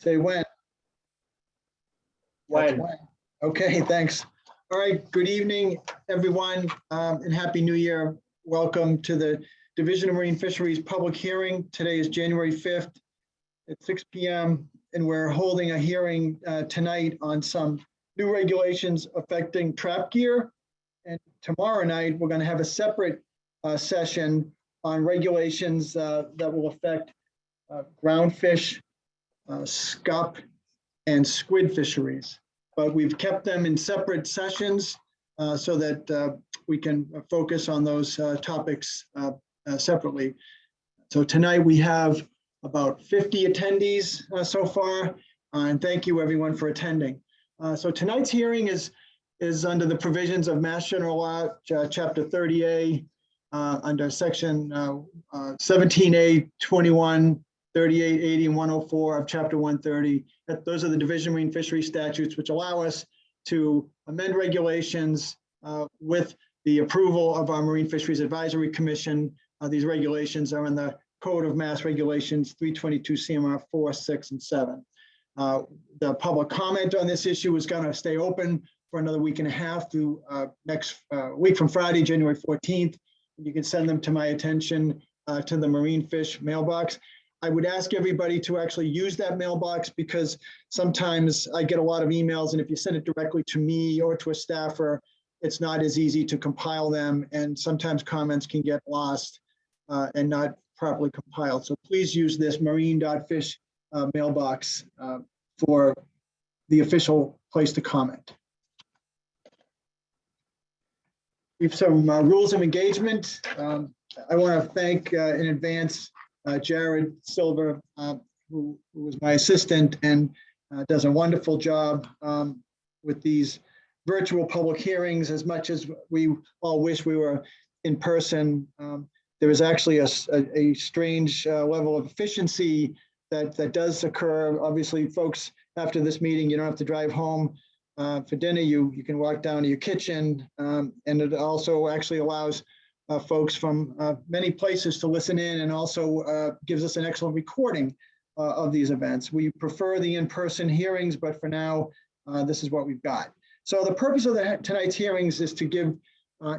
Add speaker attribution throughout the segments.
Speaker 1: Say when. That's
Speaker 2: When?
Speaker 1: Okay, thanks. All right, good evening, everyone, and Happy New Year. Welcome to the Division of Marine Fisheries public hearing. Today is January 5th at 6 p.m. and we're holding a hearing tonight on some new regulations affecting trap gear. And tomorrow night, we're going to have a separate session on regulations that will affect groundfish, scup, and squid fisheries. But we've kept them in separate sessions so that we can focus on those topics separately. So tonight we have about 50 attendees so far, and thank you everyone for attending. So tonight's hearing is under the provisions of Mass General Law, Chapter 30A, under Section 17A, 21, 38, 80, and 104 of Chapter 130. Those are the Division of Marine Fisheries statutes, which allow us to amend regulations with the approval of our Marine Fisheries Advisory Commission. These regulations are in the Code of Mass Regulations 322 CMR 4, 6, and 7. The public comment on this issue is going to stay open for another week and a half through next week from Friday, January 14th. You can send them to my attention to the Marine Fish mailbox. I would ask everybody to actually use that mailbox because sometimes I get a lot of emails, and if you send it directly to me or to a staffer, it's not as easy to compile them, and sometimes comments can get lost and not properly compiled. So please use this marine.fish mailbox for the official place to comment. We have some rules of engagement. I want to thank in advance Jared Silver, who was my assistant and does a wonderful job with these virtual public hearings. As much as we all wish we were in person, there is actually a strange level of efficiency that does occur. Obviously, folks, after this meeting, you don't have to drive home for dinner. You can walk down to your kitchen, and it also actually allows folks from many places to listen in, and also gives us an excellent recording of these events. We prefer the in-person hearings, but for now, this is what we've got. So the purpose of tonight's hearings is to give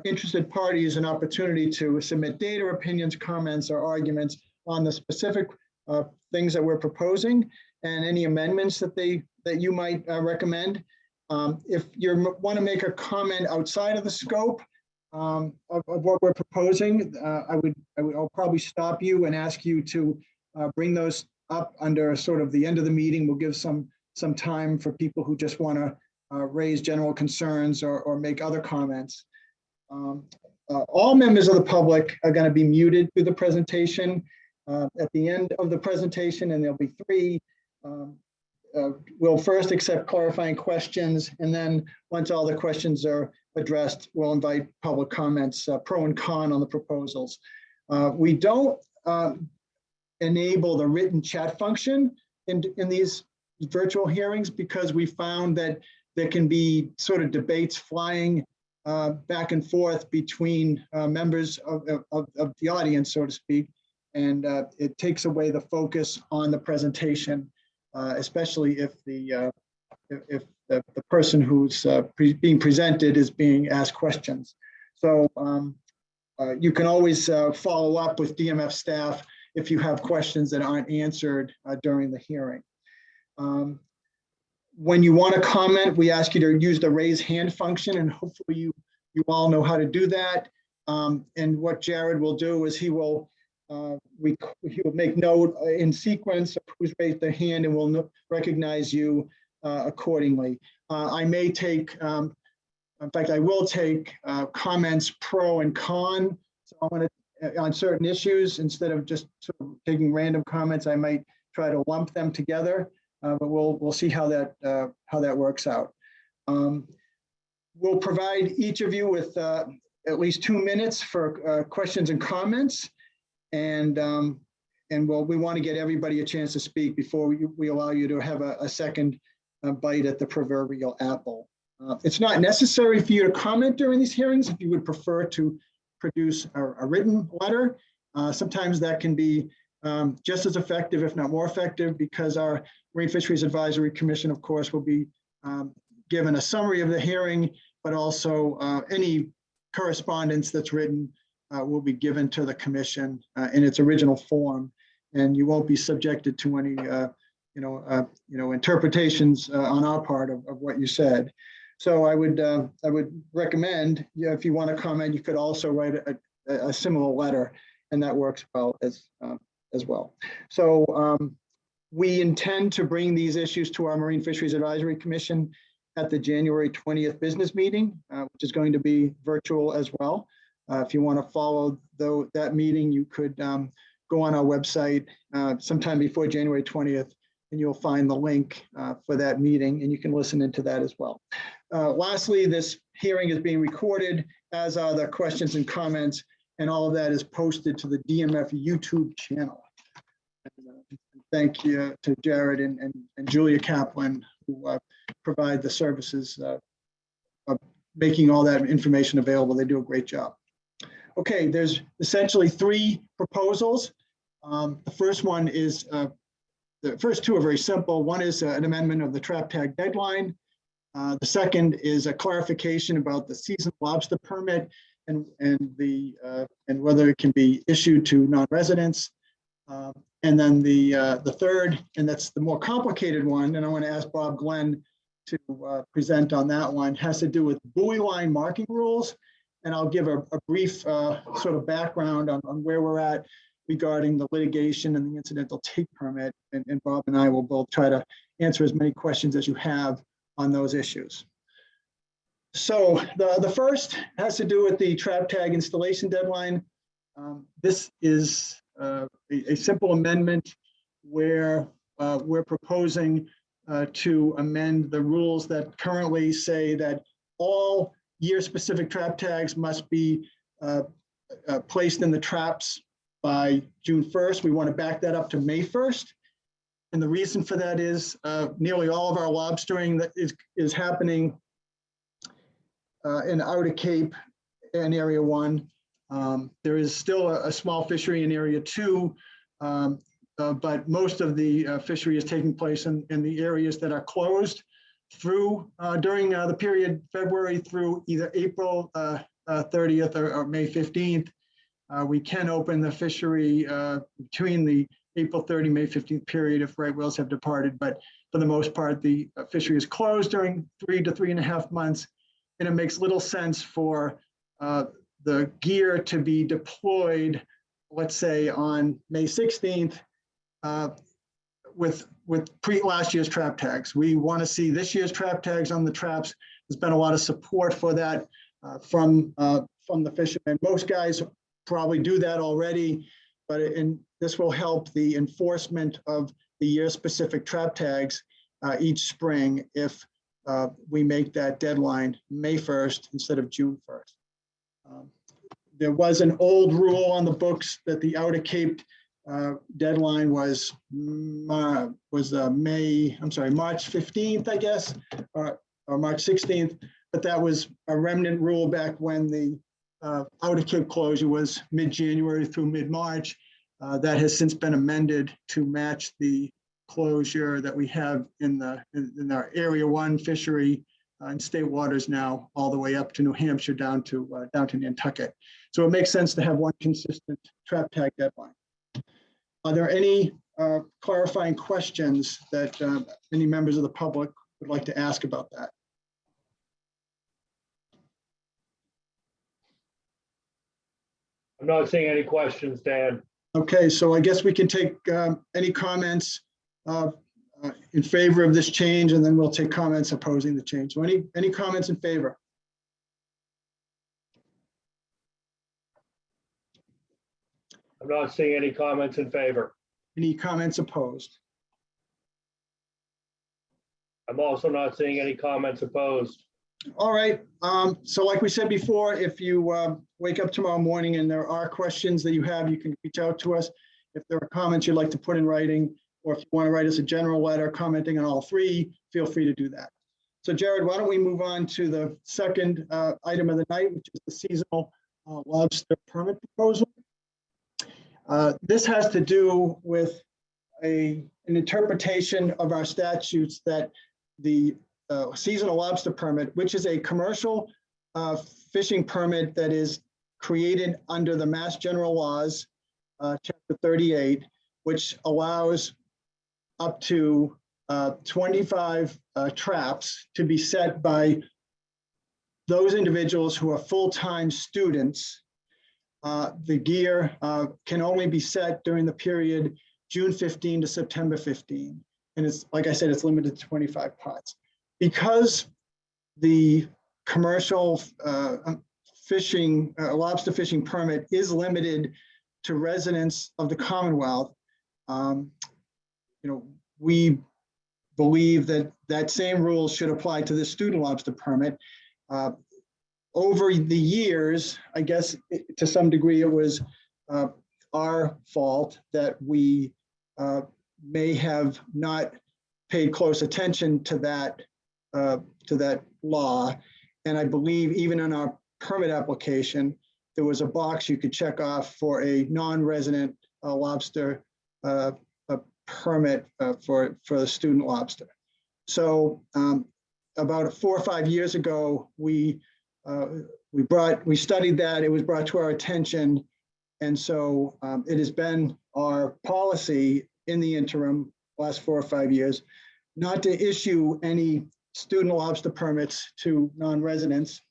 Speaker 1: interested parties an opportunity to submit data, opinions, comments, or arguments on the specific things that we're proposing and any amendments that you might recommend. If you want to make a comment outside of the scope of what we're proposing, I'll probably stop you and ask you to bring those up under sort of the end of the meeting. We'll give some time for people who just want to raise general concerns or make other comments. All members of the public are going to be muted through the presentation. At the end of the presentation, and there'll be 3, we'll first accept clarifying questions, and then once all the questions are addressed, we'll invite public comments, pro and con on the proposals. We don't enable the written chat function in these virtual hearings because we found that there can be sort of debates flying back and forth between members of the audience, so to speak, and it takes away the focus on the presentation, especially if the person who's being presented is being asked questions. So you can always follow up with DMF staff if you have questions that aren't answered during the hearing. When you want to comment, we ask you to use the raise hand function, and hopefully you all know how to do that. And what Jared will do is he will make note in sequence of who's raised their hand, and will recognize you accordingly. I may take, in fact, I will take comments pro and con. So I want to, on certain issues, instead of just sort of taking random comments, I might try to lump them together. But we'll see how that works out. We'll provide each of you with at least 2 minutes for questions and comments, and we want to get everybody a chance to speak before we allow you to have a second bite at the proverbial apple. It's not necessary for you to comment during these hearings if you would prefer to produce a written letter. Sometimes that can be just as effective, if not more effective, because our Marine Fisheries Advisory Commission, of course, will be given a summary of the hearing, but also any correspondence that's written will be given to the commission in its original form, and you won't be subjected to any interpretations on our part of what you said. So I would recommend, if you want to comment, you could also write a similar letter, and that works well as well. So we intend to bring these issues to our Marine Fisheries Advisory Commission at the January 20th business meeting, which is going to be virtual as well. If you want to follow that meeting, you could go on our website sometime before January 20th, and you'll find the link for that meeting, and you can listen into that as well. Lastly, this hearing is being recorded, as are the questions and comments, and all of that is posted to the DMF YouTube channel. Thank you to Jared and Julia Kaplan, who provide the services of making all that information available. They do a great job. Okay, there's essentially three proposals. The first one is, the first two are very simple. One is an amendment of the trap tag deadline. The second is a clarification about the seasonal lobster permit and whether it can be issued to non-residents. And then the third, and that's the more complicated one, and I want to ask Bob Glenn to present on that one, has to do with buoy line marking rules. And I'll give a brief sort of background on where we're at regarding the litigation and the incidental take permit. And Bob and I will both try to answer as many questions as you have on those issues. So the first has to do with the trap tag installation deadline. This is a simple amendment where we're proposing to amend the rules that currently say that all year-specific trap tags must be placed in the traps by June 1st. We want to back that up to May 1st. And the reason for that is nearly all of our lobstering that is happening in Outer Cape and Area 1. There is still a small fishery in Area 2, but most of the fishery is taking place in the areas that are closed through during the period February through either April 30th or May 15th. We can open the fishery between the April 30, May 15th period if right whales have departed, but for the most part, the fishery is closed during 3 to 3.5 months, and it makes little sense for the gear to be deployed, let's say on May 16th, with last year's trap tags. We want to see this year's trap tags on the traps. There's been a lot of support for that from the fishermen. Most guys probably do that already, but this will help the enforcement of the year-specific trap tags each spring if we make that deadline May 1st instead of June 1st. There was an old rule on the books that the Outer Cape deadline was March 15th, I guess, or March 16th, but that was a remnant rule back when the Outer Cape closure was mid-January through mid-March. That has since been amended to match the closure that we have in our Area 1 fishery in state waters now, all the way up to New Hampshire down to Nantucket. So it makes sense to have one consistent trap tag deadline. Are there any clarifying questions that any members of the public would like to ask about that?
Speaker 2: I'm not seeing any questions, Dan.
Speaker 1: Okay, so I guess we can take any comments in favor of this change, and then we'll take comments opposing the change. So any comments in favor?
Speaker 2: I'm not seeing any comments in favor.
Speaker 1: Any comments opposed?
Speaker 2: I'm also not seeing any comments opposed.
Speaker 1: All right, so like we said before, if you wake up tomorrow morning and there are questions that you have, you can reach out to us. If there are comments you'd like to put in writing, or if you want to write us a general letter commenting on all three, feel free to do that. So Jared, why don't we move on to the second item of the night, which is the seasonal lobster permit proposal. This has to do with an interpretation of our statutes that the seasonal lobster permit, which is a commercial fishing permit that is created under the Mass General Laws, Chapter 38, which allows up to 25 traps to be set by those individuals who are full-time students. The gear can only be set during the period June 15 to September 15. And it's, like I said, it's limited to 25 pots. Because the commercial fishing, lobster fishing permit is limited to residents of the Commonwealth, we believe that that same rule should apply to the student lobster permit. Over the years, I guess to some degree it was our fault that we may have not paid close attention to that law. And I believe even in our permit application, there was a box you could check off for a non-resident lobster permit for the student lobster. So about 4 or 5 years ago, we studied that. It was brought to our attention, and so it has been our policy in the interim, last 4 or 5 years, not to issue any student lobster permits to non-residents.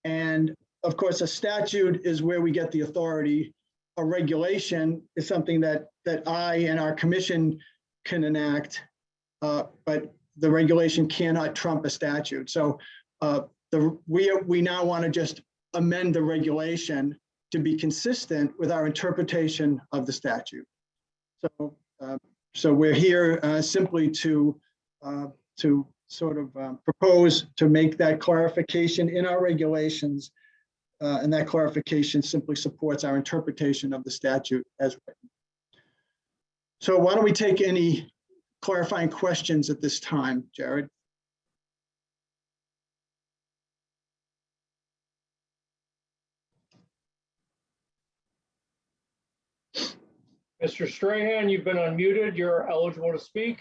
Speaker 1: And of course, a statute is where we get the authority. A regulation is something that I and our commission can enact, but the regulation cannot trump a statute. So we now want to just amend the regulation to be consistent with our interpretation of the statute. So we're here simply to sort of propose to make that clarification in our regulations, and that clarification simply supports our interpretation of the statute as written. So why don't we take any clarifying questions at this time, Jared?
Speaker 2: Mr. Strahan, you've been unmuted. You're eligible to speak.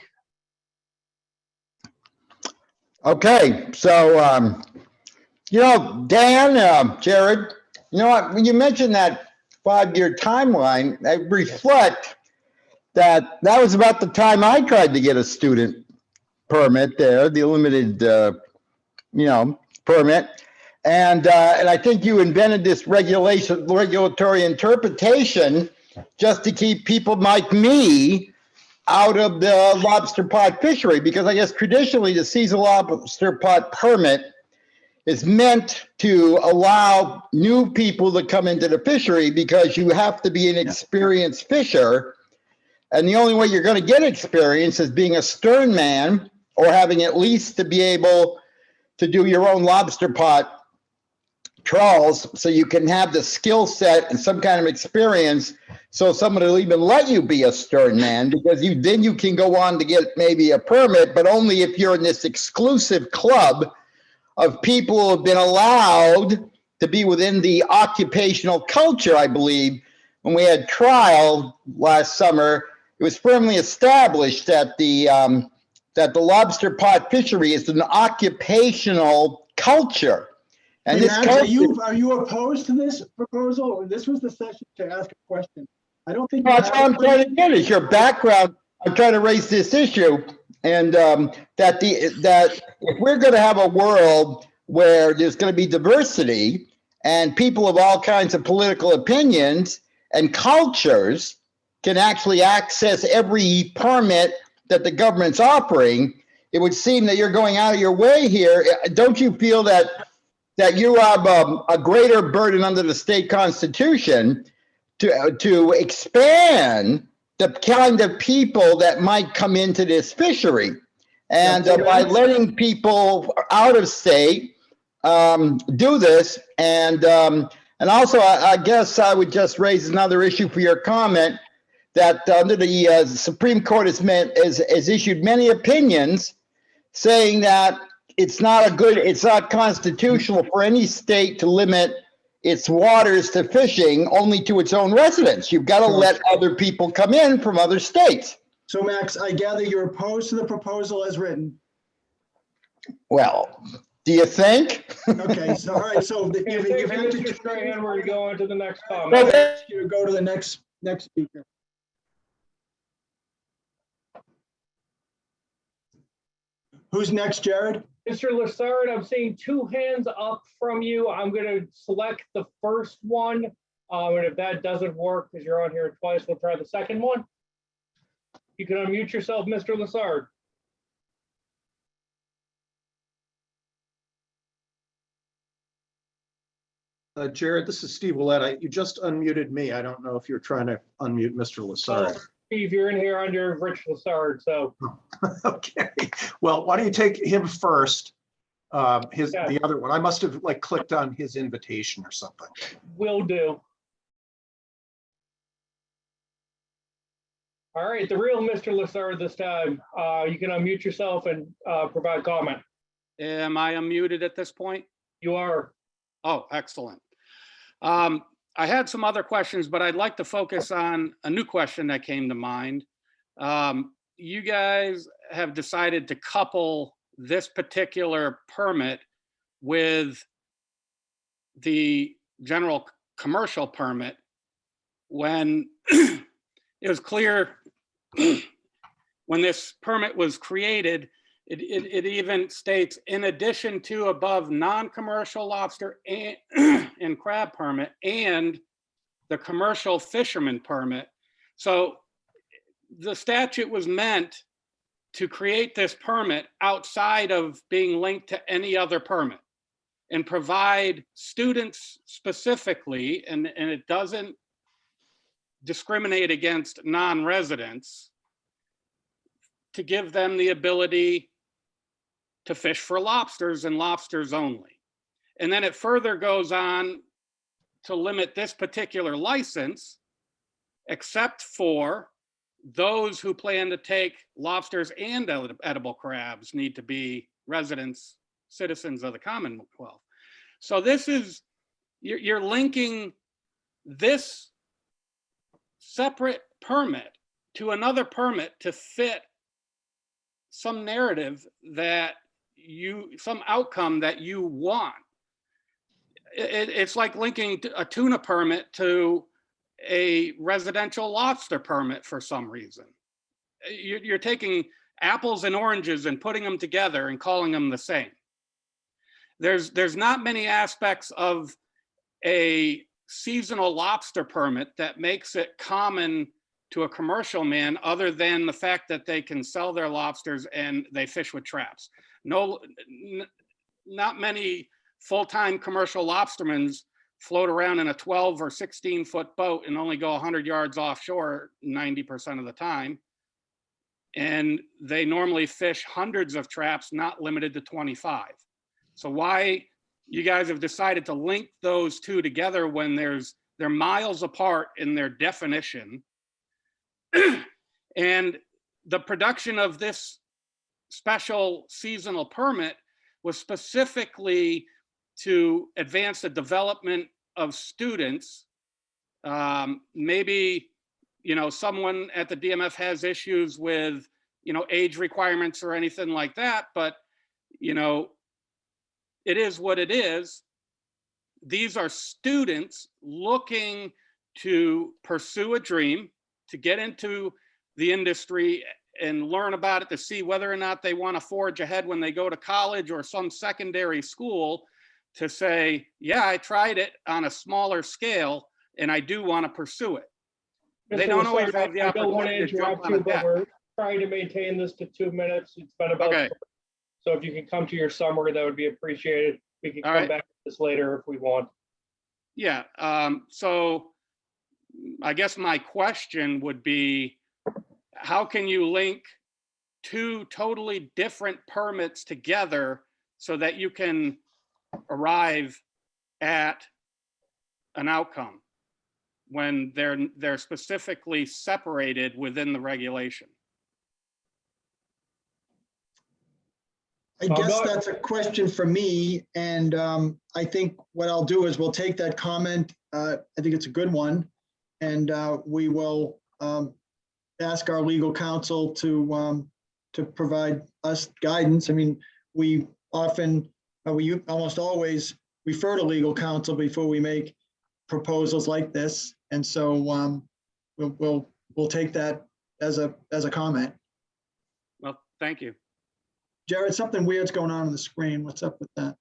Speaker 3: Okay, so, Dan, Jared, when you mentioned that 5-year timeline, I reflect that was about the time I tried to get a student permit there, the limited, permit. And I think you invented this regulatory interpretation just to keep people like me out of the lobster pot fishery, because I guess traditionally the seasonal lobster pot permit is meant to allow new people to come into the fishery because you have to be an experienced fisher. And the only way you're going to get experience is being a stern man or having at least to be able to do your own lobster pot trawls, so you can have the skill set and some kind of experience, so someone will even let you be a stern man, because then you can go on to get maybe a permit, but only if you're in this exclusive club of people who have been allowed to be within the occupational culture. I believe when we had trial last summer, it was firmly established that the lobster pot fishery is an occupational culture. And
Speaker 1: Hey,
Speaker 3: this
Speaker 1: Max, are you opposed to this proposal? This was the session to ask a question. I don't think.
Speaker 3: That's what I'm trying to get is your background. I'm trying to raise this issue, and that if we're going to have a world where there's going to be diversity and people of all kinds of political opinions and cultures can actually access every permit that the government's offering, it would seem that you're going out of your way here. Don't you feel that you have a greater burden under the state constitution to expand the kind of people that might come into this fishery? And by letting people out of state do this, and also I guess I would just raise another issue for your comment, that under the Supreme Court has issued many opinions saying that it's not constitutional for any state to limit its waters to fishing only to its own residents. You've got to let other people come in from other states.
Speaker 1: So Max, I gather you're opposed to the proposal as written.
Speaker 3: Well, do you think?
Speaker 1: Okay, so, all right, so
Speaker 2: Okay,
Speaker 1: if
Speaker 2: thank
Speaker 1: you
Speaker 2: you,
Speaker 1: have to.
Speaker 2: Mr. Strahan. We're going to go on to the next
Speaker 1: I'm
Speaker 2: comment.
Speaker 1: gonna ask you to go to the next speaker. Who's next, Jared?
Speaker 2: Mr. Lassard, I'm seeing two hands up from you. I'm going to select the first one. And if that doesn't work, because you're on here twice, we'll try the second one. You can unmute yourself, Mr. Lassard.
Speaker 4: Jared, this is Steve Willett. You just unmuted me. I don't know if you're trying to unmute Mr. Lassard.
Speaker 2: Oh, Steve, you're in here under Rich Lassard, so.
Speaker 4: Okay, well, why don't you take him first? The other one. I must have like clicked on his invitation or something.
Speaker 2: Will do. All right, the real Mr. Lassard this time. You can unmute yourself and provide comment.
Speaker 5: Am I unmuted at this point?
Speaker 2: You are.
Speaker 5: Oh, excellent. I had some other questions, but I'd like to focus on a new question that came to mind. You guys have decided to couple this particular permit with the general commercial permit when it was clear when this permit was created, it even states, in addition to above non-commercial lobster and crab permit and the commercial fisherman permit. So the statute was meant to create this permit outside of being linked to any other permit and provide students specifically, and it doesn't discriminate against non-residents, to give them the ability to fish for lobsters and lobsters only. And then it further goes on to limit this particular license, except for those who plan to take lobsters and edible crabs need to be residents, citizens of the Commonwealth. So this is, you're linking this separate permit to another permit to fit some narrative that some outcome that you want. It's like linking a tuna permit to a residential lobster permit for some reason. You're taking apples and oranges and putting them together and calling them the same. There's not many aspects of a seasonal lobster permit that makes it common to a commercial man other than the fact that they can sell their lobsters and they fish with traps. Not many full-time commercial lobstermen float around in a 12 or 16-foot boat and only go 100 yards offshore 90% of the time. And they normally fish hundreds of traps, not limited to 25. So why you guys have decided to link those two together when they're miles apart in their definition. And the production of this special seasonal permit was specifically to advance the development of students. Maybe, someone at the DMF has issues with, age requirements or anything like that, but, it is what it is. These are students looking to pursue a dream, to get into the industry and learn about it, to see whether or not they want to forge ahead when they go to college or some secondary school, to say, yeah, I tried it on a smaller scale and I do want to pursue it. They don't always have the opportunity to jump on a deck.
Speaker 2: We're trying to maintain this to 2 minutes. It's been about,
Speaker 5: Okay.
Speaker 2: So if you can come to your summary, that would be appreciated. We can
Speaker 5: All
Speaker 2: come
Speaker 5: right.
Speaker 2: back to this later if we want.
Speaker 5: Yeah, so I guess my question would be, how can you link two totally different permits together so that you can arrive at an outcome when they're specifically separated within the regulation?
Speaker 1: I
Speaker 2: I'm
Speaker 1: guess
Speaker 2: not-
Speaker 1: that's a question for me, and I think what I'll do is we'll take that comment. I think it's a good one, and we will ask our legal counsel to provide us guidance. I mean, we often, we almost always refer to legal counsel before we make proposals like this, and so we'll take that as a comment.
Speaker 5: Well, thank you.
Speaker 1: Jared, something weird's going on the screen. What's up with that?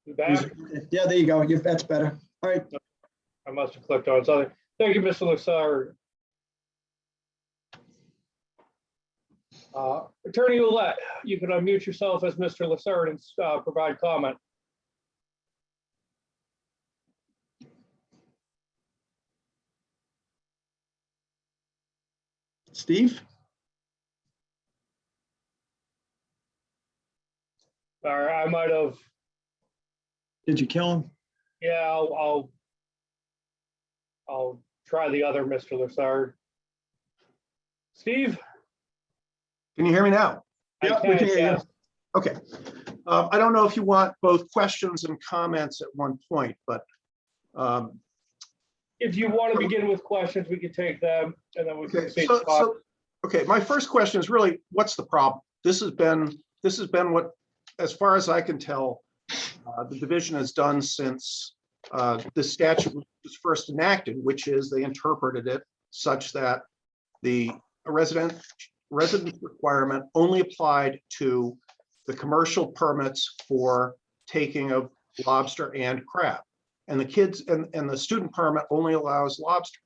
Speaker 2: You back?
Speaker 1: Yeah, there you go. That's better. All right.
Speaker 2: I must have clicked on something. Thank you, Mr. Lessard. Attorney Ouellette, you can unmute yourself as Mr. Lessard and provide comment.
Speaker 1: Steve?
Speaker 2: All right, I might have,
Speaker 1: Did you kill him?
Speaker 2: yeah, I'll try the other Mr. Lessard. Steve?
Speaker 4: Can you hear me now?
Speaker 1: Yeah,
Speaker 2: I
Speaker 1: we can hear you.
Speaker 2: yes.
Speaker 4: Okay. I don't know if you want both questions and comments at one point, but
Speaker 2: If you want to begin with questions, we can take them and then we can
Speaker 4: okay.
Speaker 2: see. the spot.
Speaker 4: Okay, my first question is really, what's the problem? This has been what, as far as I can tell, the division has done since the statute was first enacted, which is they interpreted it such that the residence requirement only applied to the commercial permits for taking of lobster and crab. And the kids and the student permit only allows lobster.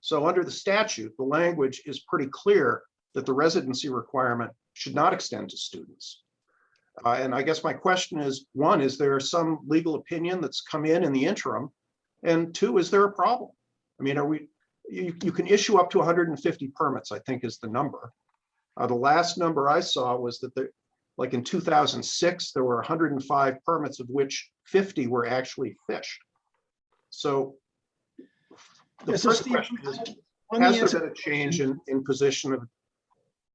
Speaker 4: So under the statute, the language is pretty clear that the residency requirement should not extend to students. And I guess my question is, one, is there some legal opinion that's come in the interim? And two, is there a problem? I mean, you can issue up to 150 permits, I think is the number. The last number I saw was that like in 2006, there were 105 permits, of which 50 were actually fish. So the
Speaker 1: Yeah, so
Speaker 4: first
Speaker 1: Steve,
Speaker 4: question is,
Speaker 1: let me
Speaker 4: has
Speaker 1: answer-
Speaker 4: there been a change in position of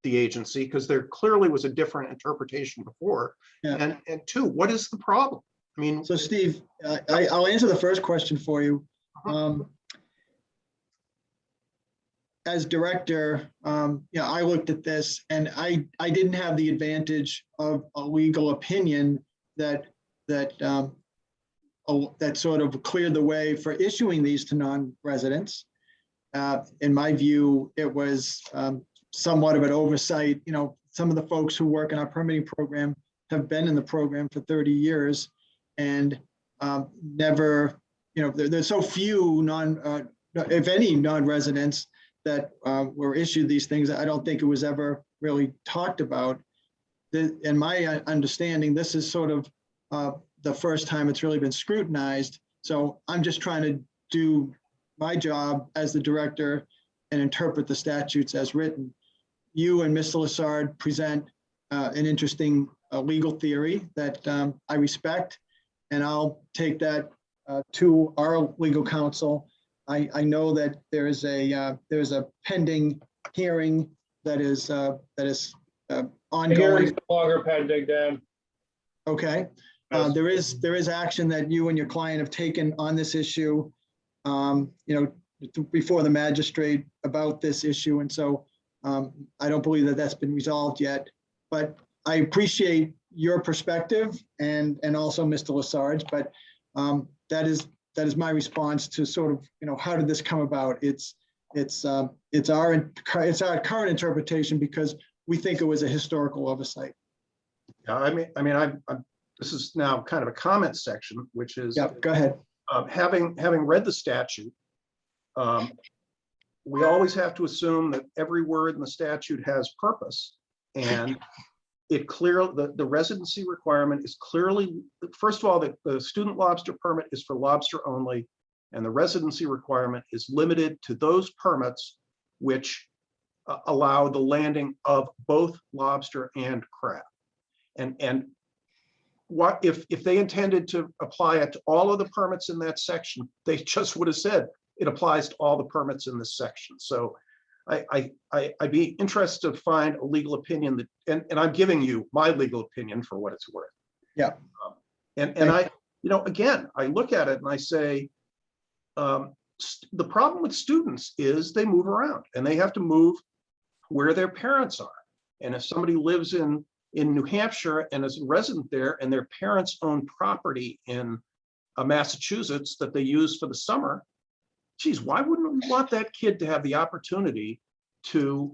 Speaker 4: the agency? Because there clearly was a different interpretation before.
Speaker 1: Yeah.
Speaker 4: And two, what is the problem? I mean,
Speaker 1: So Steve, I'll answer the first question for you. As director, I looked at this and I didn't have the advantage of a legal opinion that sort of cleared the way for issuing these to non-residents. In my view, it was somewhat of an oversight. Some of the folks who work in our permitting program have been in the program for 30 years and never, there's so few if any non-residents that were issued these things. I don't think it was ever really talked about. In my understanding, this is sort of the first time it's really been scrutinized. So I'm just trying to do my job as the director and interpret the statutes as written. You and Mr. Lessard present an interesting legal theory that I respect, and I'll take that to our legal counsel. I know that there's a pending hearing that is
Speaker 2: The
Speaker 1: ongoing.
Speaker 2: hearing's no longer pending, Dan.
Speaker 1: Okay. There is action that you and your client have taken on this issue, before the magistrate about this issue. And so I don't believe that that's been resolved yet, but I appreciate your perspective and also Mr. Lessard's, but that is my response to sort of, how did this come about? It's our current interpretation because we think it was a historical oversight.
Speaker 4: yeah, I mean, this is now kind of a comment section, which is,
Speaker 1: Yeah, go ahead.
Speaker 4: having read the statute, we always have to assume that every word in the statute has purpose. And the residency requirement is clearly, first of all, the student lobster permit is for lobster only. And the residency requirement is limited to those permits which allow the landing of both lobster and crab. And what if they intended to apply it to all of the permits in that section, they just would have said it applies to all the permits in this section. So I'd be interested to find a legal opinion that, and I'm giving you my legal opinion for what it's worth.
Speaker 1: Yeah.
Speaker 4: And I, again, I look at it and I say, the problem with students is they move around and they have to move where their parents are. And if somebody lives in New Hampshire and is a resident there and their parents own property in Massachusetts that they use for the summer, geez, why wouldn't we want that kid to have the opportunity to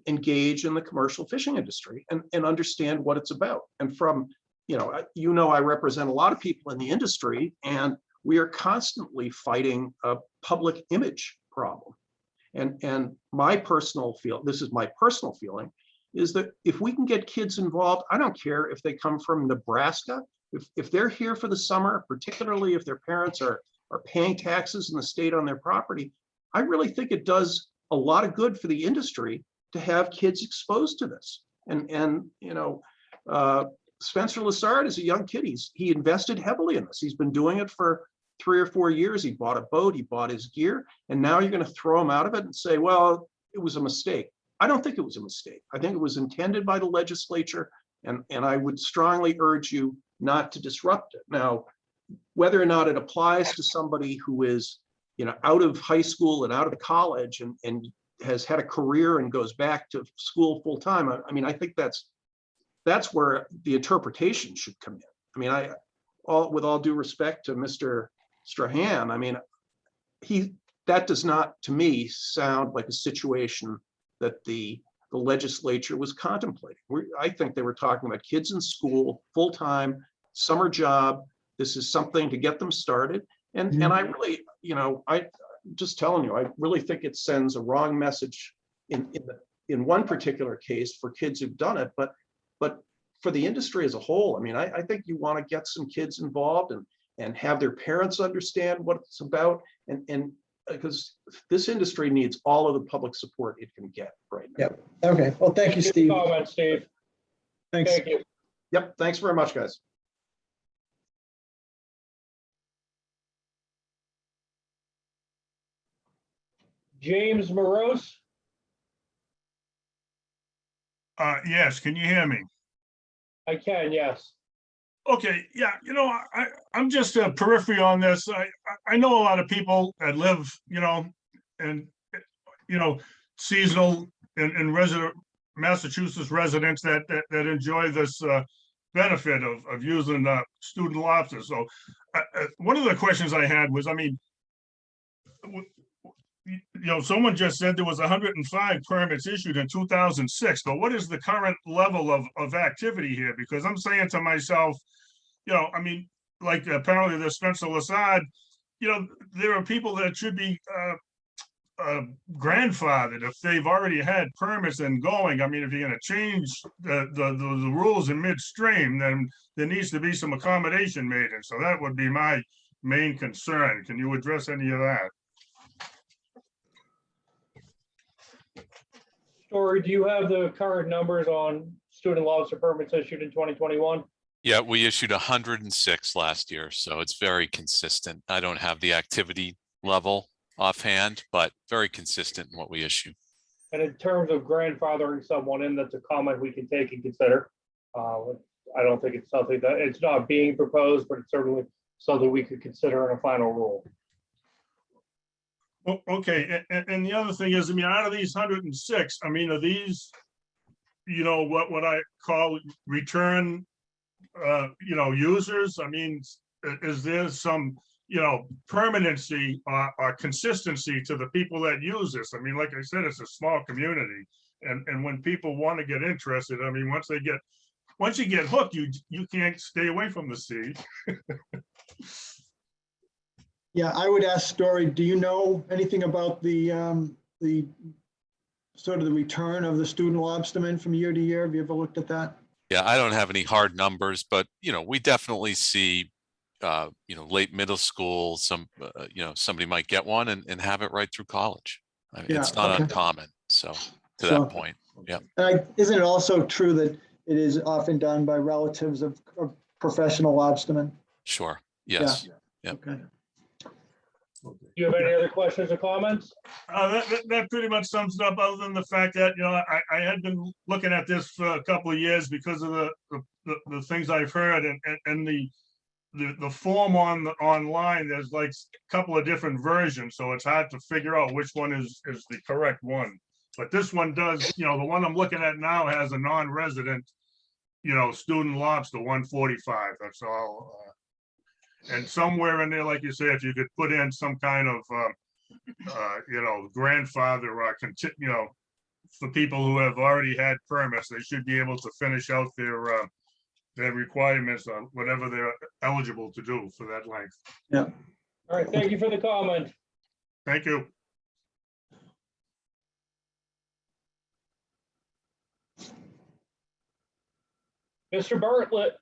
Speaker 4: engage in the commercial fishing industry and understand what it's about? And from, I represent a lot of people in the industry, and we are constantly fighting a public image problem. And my personal this is my personal feeling, is that if we can get kids involved, I don't care if they come from Nebraska, if they're here for the summer, particularly if their parents are paying taxes in the state on their property, I really think it does a lot of good for the industry to have kids exposed to this. And Spencer Lessard is a young kid. He invested heavily in this. He's been doing it for 3 or 4 years. He bought a boat, he bought his gear, and now you're going to throw him out of it and say, well, it was a mistake. I don't think it was a mistake. I think it was intended by the legislature, and I would strongly urge you not to disrupt it. Now, whether or not it applies to somebody who is, out of high school and out of college and has had a career and goes back to school full time, I mean, I think that's where the interpretation should come in. I mean, with all due respect to Mr. Strahan, I mean, that does not, to me, sound like a situation that the legislature was contemplating. I think they were talking about kids in school, full-time, summer job. This is something to get them started. And I really, I'm just telling you, I really think it sends a wrong message in one particular case for kids who've done it, but for the industry as a whole. I mean, I think you want to get some kids involved and have their parents understand what it's about, and because this industry needs all of the public support it can get right now.
Speaker 1: Yep. Okay. Well, thank you,
Speaker 2: Good
Speaker 1: Steve.
Speaker 2: comment, Steve.
Speaker 1: Thanks.
Speaker 2: Thank you.
Speaker 4: Yep. Thanks very much, guys.
Speaker 2: James Morose.
Speaker 6: Yes, can you hear me?
Speaker 2: I can, yes.
Speaker 6: Okay, yeah, I'm just a periphery on this. I know a lot of people that live, and seasonal and resident Massachusetts residents that enjoy this benefit of using student lobster. So one of the questions I had was, I mean, someone just said there was 105 permits issued in 2006, but what is the current level of activity here? Because I'm saying to myself, I mean, like apparently the Spencer Lessard, there are people that should be grandfathered if they've already had permits and going. I mean, if you're going to change the rules in midstream, then there needs to be some accommodation made. And so that would be my main concern. Can you address any of that?
Speaker 2: Story, do you have the current numbers on student lobster permits issued in 2021?
Speaker 7: Yeah, we issued 106 last year, so it's very consistent. I don't have the activity level offhand, but very consistent in what we issue.
Speaker 2: And in terms of grandfathering someone in, that's a comment we can take and consider. I don't think it's something that it's not being proposed, but it's certainly something we could consider in a final rule.
Speaker 6: Well, okay, and the other thing is, I mean, out of these 106, I mean, are these, what I call return, users? I mean, is there some, permanency or consistency to the people that use this? I mean, like I said, it's a small community, and when people want to get interested, I mean, once you get hooked, you can't stay away from the sea.
Speaker 1: Yeah, I would ask Story, do you know anything about the sort of the return of the student lobstermen from year to year? Have you ever looked at that?
Speaker 7: Yeah, I don't have any hard numbers, but we definitely see late middle school, somebody might get one and have it right through college. I mean, it's not uncommon. So to that point, yeah.
Speaker 1: Isn't it also true that it is often done by relatives of professional lobstermen?
Speaker 7: Sure. Yes.
Speaker 1: Yeah. Okay.
Speaker 6: Okay.
Speaker 2: Do you have any other questions or comments?
Speaker 6: That pretty much sums it up, other than the fact that, you know, I had been looking at this for a couple of years because of the things I've heard, and the form online, there's like a couple of different versions, so it's hard to figure out which one is the correct one. But this one does, you know, the one I'm looking at now has a non-resident, you know, student lobster 145. That's all. And somewhere in there, like you said, if you could put in some kind of, you know, grandfather or you know, for people who have already had permits, they should be able to finish out their requirements on whatever they're eligible to do for that length.
Speaker 1: Yeah.
Speaker 2: All right, thank you for the comment.
Speaker 6: Thank you.
Speaker 2: Mr. Bartlett.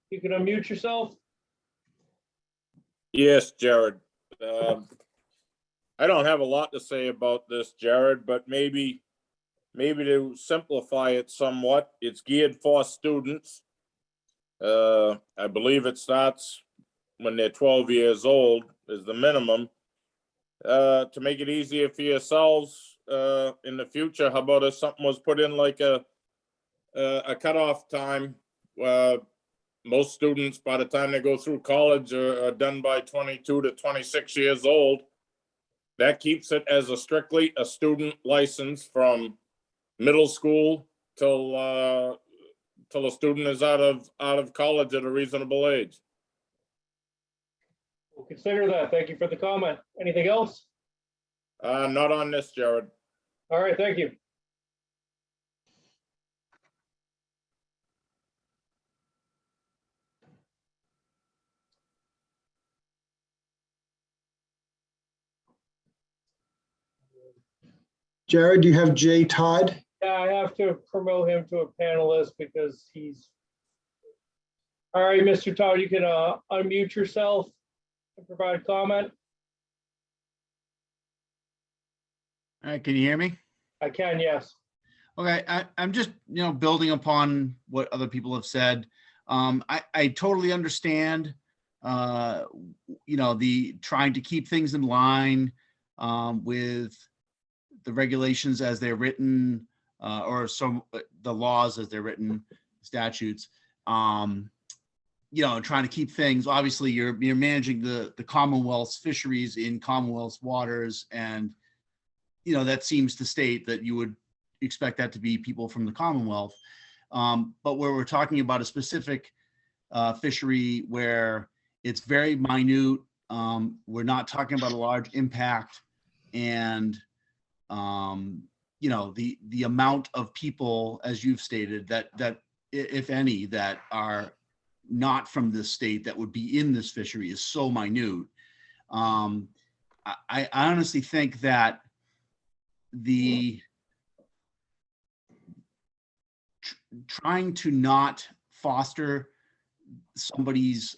Speaker 2: You can unmute yourself.
Speaker 8: Yes, Jared. I don't have a lot to say about this, Jared, but maybe to simplify it somewhat, it's geared for students. I believe it starts when they're 12 years old is the minimum. To make it easier for yourselves in the future, how about if something was put in like a cutoff time? Most students, by the time they go through college, are done by 22 to 26 years old. That keeps it as strictly a student license from middle school till a student is out of college at a reasonable age.
Speaker 2: We'll consider that. Thank you for the comment. Anything else?
Speaker 8: Not on this, Jared.
Speaker 2: All right, thank you.
Speaker 1: Jared, you have Jay Todd.
Speaker 2: Yeah, I have to promote him to a panelist because he's. All right, Mr. Todd, you can unmute yourself and provide comment.
Speaker 9: All right, can you hear me?
Speaker 2: I can, yes.
Speaker 9: Okay, I'm just, building upon what other people have said. I totally understand, the trying to keep things in line with the regulations as they're written, or the laws as they're written, statutes. Trying to keep things. Obviously, you're managing the Commonwealth's fisheries in Commonwealth's waters, and that seems to state that you would expect that to be people from the Commonwealth. But where we're talking about a specific fishery where it's very minute, we're not talking about a large impact, and the amount of people, as you've stated, that if any, that are not from this state that would be in this fishery is so minute. I honestly think that trying to not foster somebody's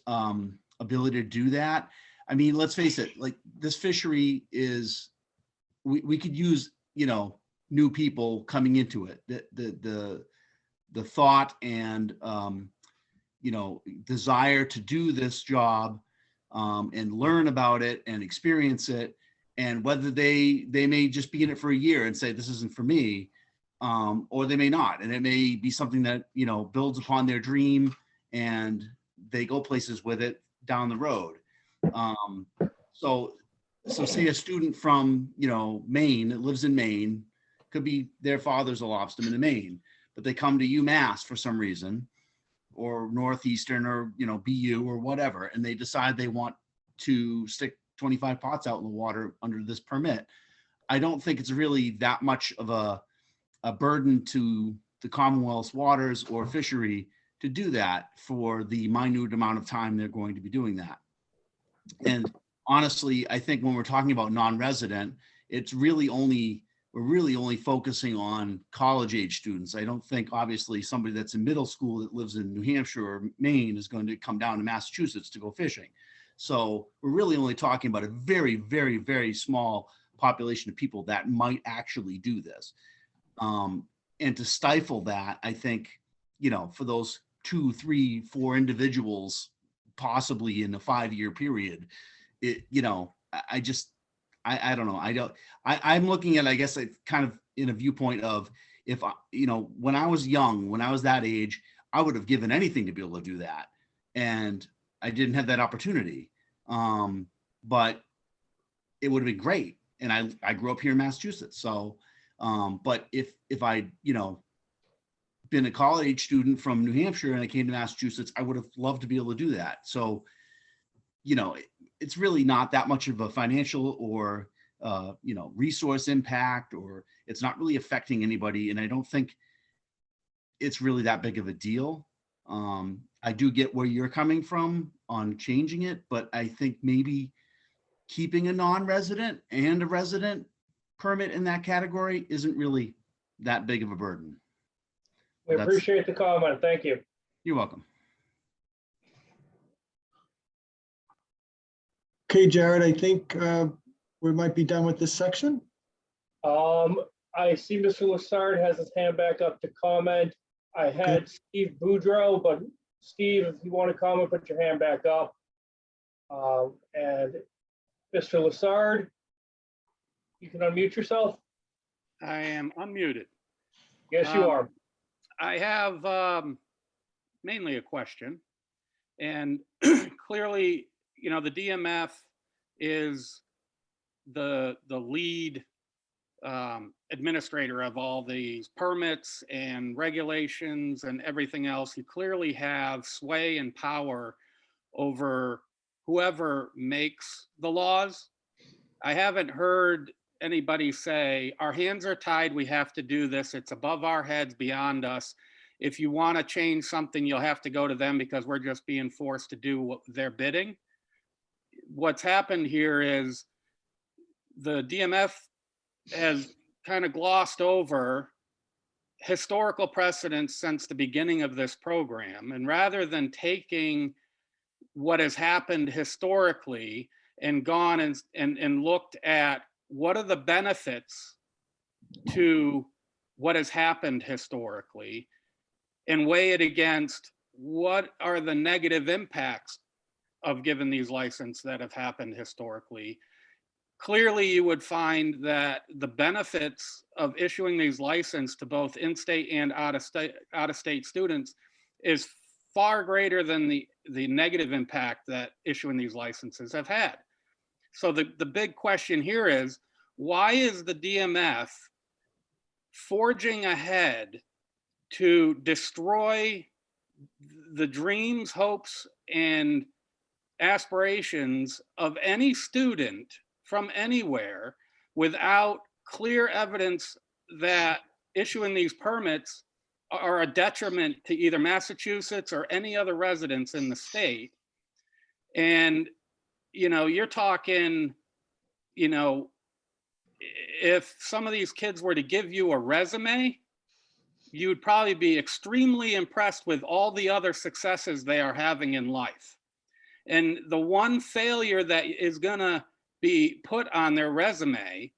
Speaker 9: ability to do that. I mean, let's face it, like this fishery is, we could use, new people coming into it. The thought and, desire to do this job and learn about it and experience it, and whether they may just be in it for a year and say, this isn't for me, or they may not. And it may be something that, builds upon their dream and they go places with it down the road. So say a student from, Maine, that lives in Maine, could be their father's a lobsterman in Maine, but they come to UMass for some reason, or Northeastern, or, BU or whatever, and they decide they want to stick 25 pots out in the water under this permit. I don't think it's really that much of a burden to the Commonwealth's waters or fishery to do that for the minute amount of time they're going to be doing that. And honestly, I think when we're talking about non-resident, we're really only focusing on college age students. I don't think obviously somebody that's in middle school that lives in New Hampshire or Maine is going to come down to Massachusetts to go fishing. So we're really only talking about a very, very, very small population of people that might actually do this. And to stifle that, I think, for those 2, 3, 4 individuals, possibly in a 5-year period, it, I don't know. I'm looking at, I guess, it kind of in a viewpoint of, if when I was young, when I was that age, I would have given anything to be able to do that. And I didn't have that opportunity. But it would have been great. And I grew up here in Massachusetts. So, but if I, been a college student from New Hampshire and I came to Massachusetts, I would have loved to be able to do that. So, it's really not that much of a financial or, resource impact, or it's not really affecting anybody. And I don't think it's really that big of a deal. I do get where you're coming from on changing it, but I think maybe keeping a non-resident and a resident permit in that category isn't really that big of a burden.
Speaker 2: We appreciate the comment. Thank you.
Speaker 9: You're welcome.
Speaker 1: Okay, Jared, I think we might be done with this section.
Speaker 2: I see Mr. Lassard has his hand back up to comment. I had Steve Boudreau, but Steve, if you want to comment, put your hand back up. And Mr. Lassard, you can unmute yourself.
Speaker 5: I am unmuted.
Speaker 2: Yes, you are.
Speaker 5: I have mainly a question, and clearly, the DMF is the lead administrator of all these permits and regulations and everything else. You clearly have sway and power over whoever makes the laws. I haven't heard anybody say, our hands are tied, we have to do this, it's above our heads, beyond us. If you want to change something, you'll have to go to them because we're just being forced to do what they're bidding. What's happened here is the DMF has kind of glossed over historical precedents since the beginning of this program. And rather than taking what has happened historically and gone and looked at what are the benefits to what has happened historically and weigh it against what are the negative impacts of giving these licenses that have happened historically. Clearly, you would find that the benefits of issuing these licenses to both in-state and out-of-state students is far greater than the negative impact that issuing these licenses have had. So the big question here is, why is the DMF forging ahead to destroy the dreams, hopes, and aspirations of any student from anywhere without clear evidence that issuing these permits are a detriment to either Massachusetts or any other residents in the state? And, you're talking, if some of these kids were to give you a resume, you would probably be extremely impressed with all the other successes they are having in life. And the one failure that is gonna be put on their resume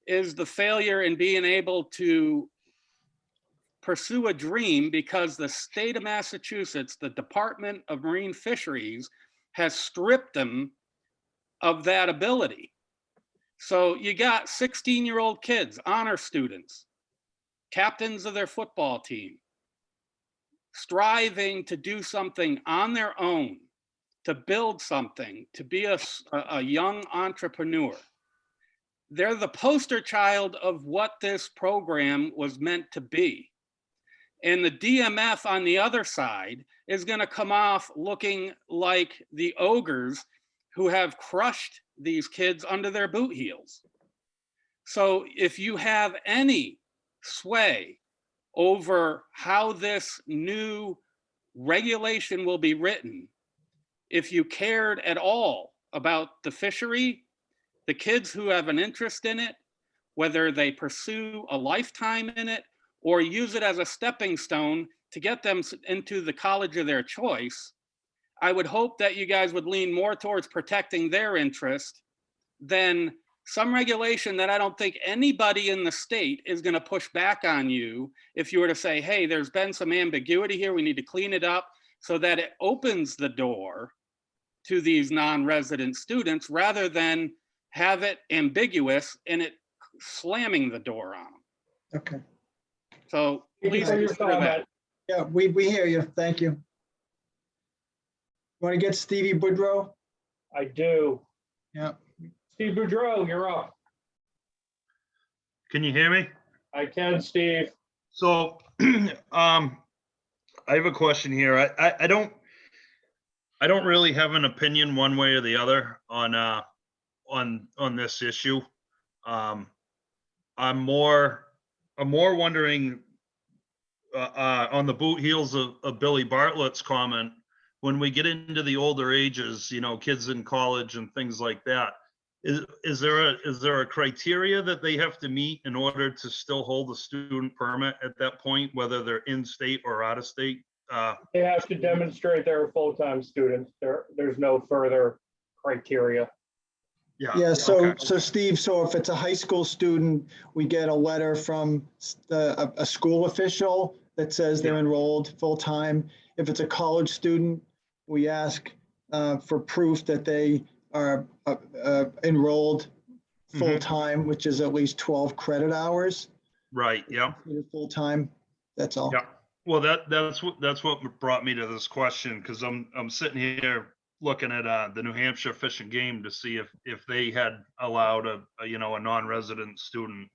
Speaker 5: is the failure in being able to pursue a dream, because the state of Massachusetts, the Department of Marine Fisheries, has stripped them of that ability. So you got 16-year-old kids, honor students, captains of their football team, striving to do something on their own, to build something, to be a young entrepreneur. They're the poster child of what this program was meant to be. And the DMF on the other side is going to come off looking like the ogres who have crushed these kids under their boot heels. So if you have any sway over how this new regulation will be written, if you cared at all about the fishery, the kids who have an interest in it, whether they pursue a lifetime in it or use it as a stepping stone to get them into the college of their choice, I would hope that you guys would lean more towards protecting their interest than some regulation that I don't think anybody in the state is going to push back on you if you were to say, hey, there's been some ambiguity here, we need to clean it up, so that it opens the door to these non-resident students rather than have it ambiguous and it slamming the door on them.
Speaker 1: Okay.
Speaker 2: Thank
Speaker 5: So
Speaker 2: you
Speaker 5: please
Speaker 2: for your
Speaker 5: consider that.
Speaker 2: comment.
Speaker 1: Yeah, we hear you. Thank you. Want to get Stevie Boudreau?
Speaker 2: I do.
Speaker 1: Yeah.
Speaker 2: Steve Boudreau, you're up.
Speaker 10: Can you hear me?
Speaker 2: I can, Steve.
Speaker 10: So, I have a question here. I don't really have an opinion one way or the other on this issue. I'm more wondering on the heels of Billy Bartlett's comment, when we get into the older ages, you know, kids in college and things like that, is there a criteria that they have to meet in order to still hold a student permit at that point, whether they're in state or out of state?
Speaker 2: They have to demonstrate they're a full-time student. There's no further criteria.
Speaker 1: Yeah, so,
Speaker 10: okay.
Speaker 1: so Steve, so if it's a high school student, we get a letter from a school official that says they're
Speaker 10: Yeah.
Speaker 1: enrolled full-time. If it's a college student, we ask for proof that they are enrolled full-time, which is at least 12 credit hours.
Speaker 10: Right, yeah.
Speaker 1: Full-time, that's all.
Speaker 10: Yeah. Well, that's what brought me to this question, because I'm sitting here looking at the New Hampshire Fish and Game to see if they had allowed a non-resident student,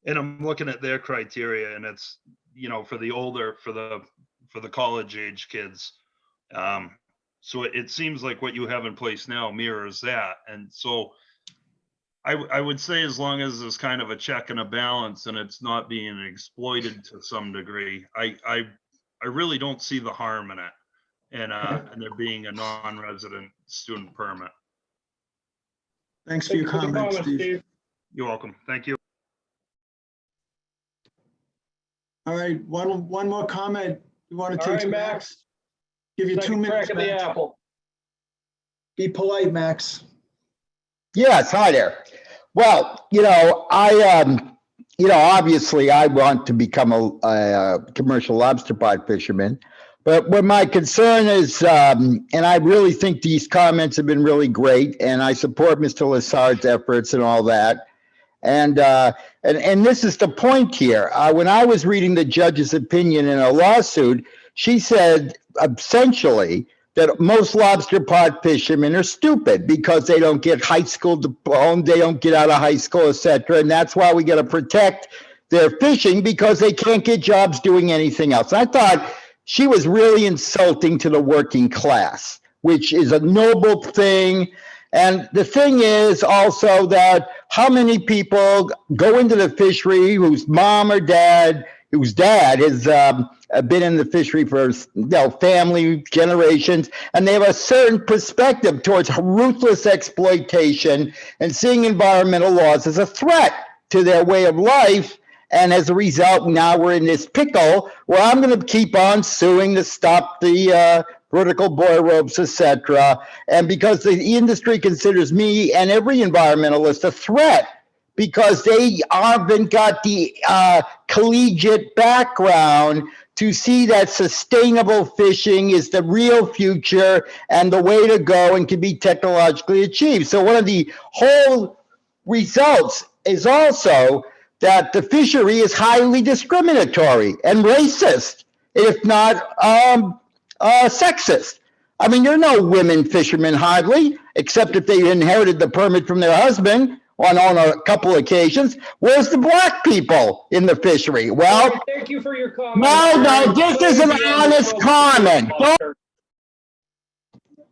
Speaker 10: and I'm looking at their criteria, and it's, you know, for the college age kids. So it seems like what you have in place now mirrors that, and so I would say, as long as there's kind of a check and a balance and it's not being exploited to some degree, I really don't see the harm in it, and there being a non-resident student permit.
Speaker 1: Thanks for your comment, Steve.
Speaker 10: You're welcome. Thank you.
Speaker 1: All right, one more comment you want to
Speaker 2: All
Speaker 1: take?
Speaker 2: right, Max.
Speaker 1: Give you 2
Speaker 2: Second
Speaker 1: minutes.
Speaker 2: crack of the
Speaker 1: Max.
Speaker 2: apple.
Speaker 1: Be polite, Max.
Speaker 3: Yes, hi there. Well, obviously I want to become a commercial lobster pot fisherman, but what my concern is, and I really think these comments have been really great, and I support Mr. Lassard's efforts and all that. And this is the point here. When I was reading the judge's opinion in a lawsuit, she said essentially that most lobster pot fishermen are stupid because they don't get high school diploma, they don't get out of high school, etc. And that's why we got to protect their fishing, because they can't get jobs doing anything else. And I thought she was really insulting to the working class, which is a noble thing. And the thing is also that how many people go into the fishery whose mom or dad, whose dad has been in the fishery for family generations, and they have a certain perspective towards ruthless exploitation and seeing environmental laws as a threat to their way of life. And as a result, now we're in this pickle where I'm going to keep on suing to stop the vertical buoy ropes, etc. And because the industry considers me and every environmentalist a threat, because they haven't got the collegiate background to see that sustainable fishing is the real future and the way to go and can be technologically achieved. So one of the whole results is also that the fishery is highly discriminatory and racist, if not sexist. I mean, there are no women fishermen hardly, except if they inherited the permit from their husband on a couple occasions. Where's the black people in the fishery? Well,
Speaker 2: thank you for your comment.
Speaker 3: no, this is an honest comment.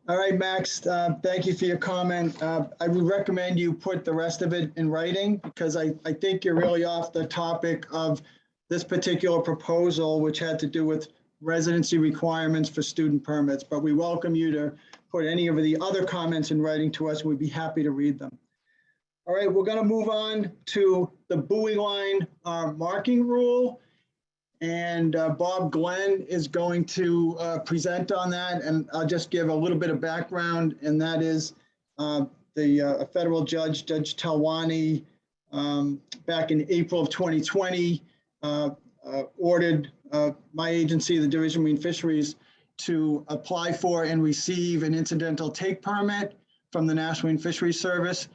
Speaker 1: All right, Max, thank you for your comment. I would recommend you put the rest of it in writing, because I think you're really off the topic of this particular proposal, which had to do with residency requirements for student permits. But we welcome you to put any of the other comments in writing to us. We'd be happy to read them. All right, we're going to move on to the buoy line marking rule. And Bob Glenn is going to present on that. And I'll just give a little bit of background. And that is the federal judge, Judge Talwani, back in April of 2020, ordered my agency, the Division of Marine Fisheries, to apply for and receive an incidental take permit from the National Marine Fisheries Service.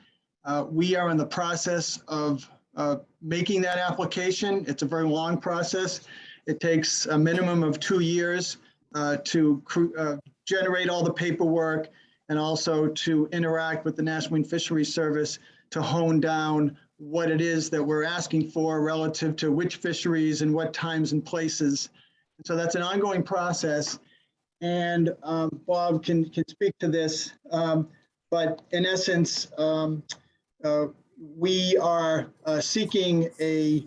Speaker 1: We are in the process of making that application. It's a very long process. It takes a minimum of 2 years to generate all the paperwork and also to interact with the National Marine Fisheries Service to hone down what it is that we're asking for relative to which fisheries and what times and places. So that's an ongoing process. And Bob can speak to this. But in essence, we are seeking a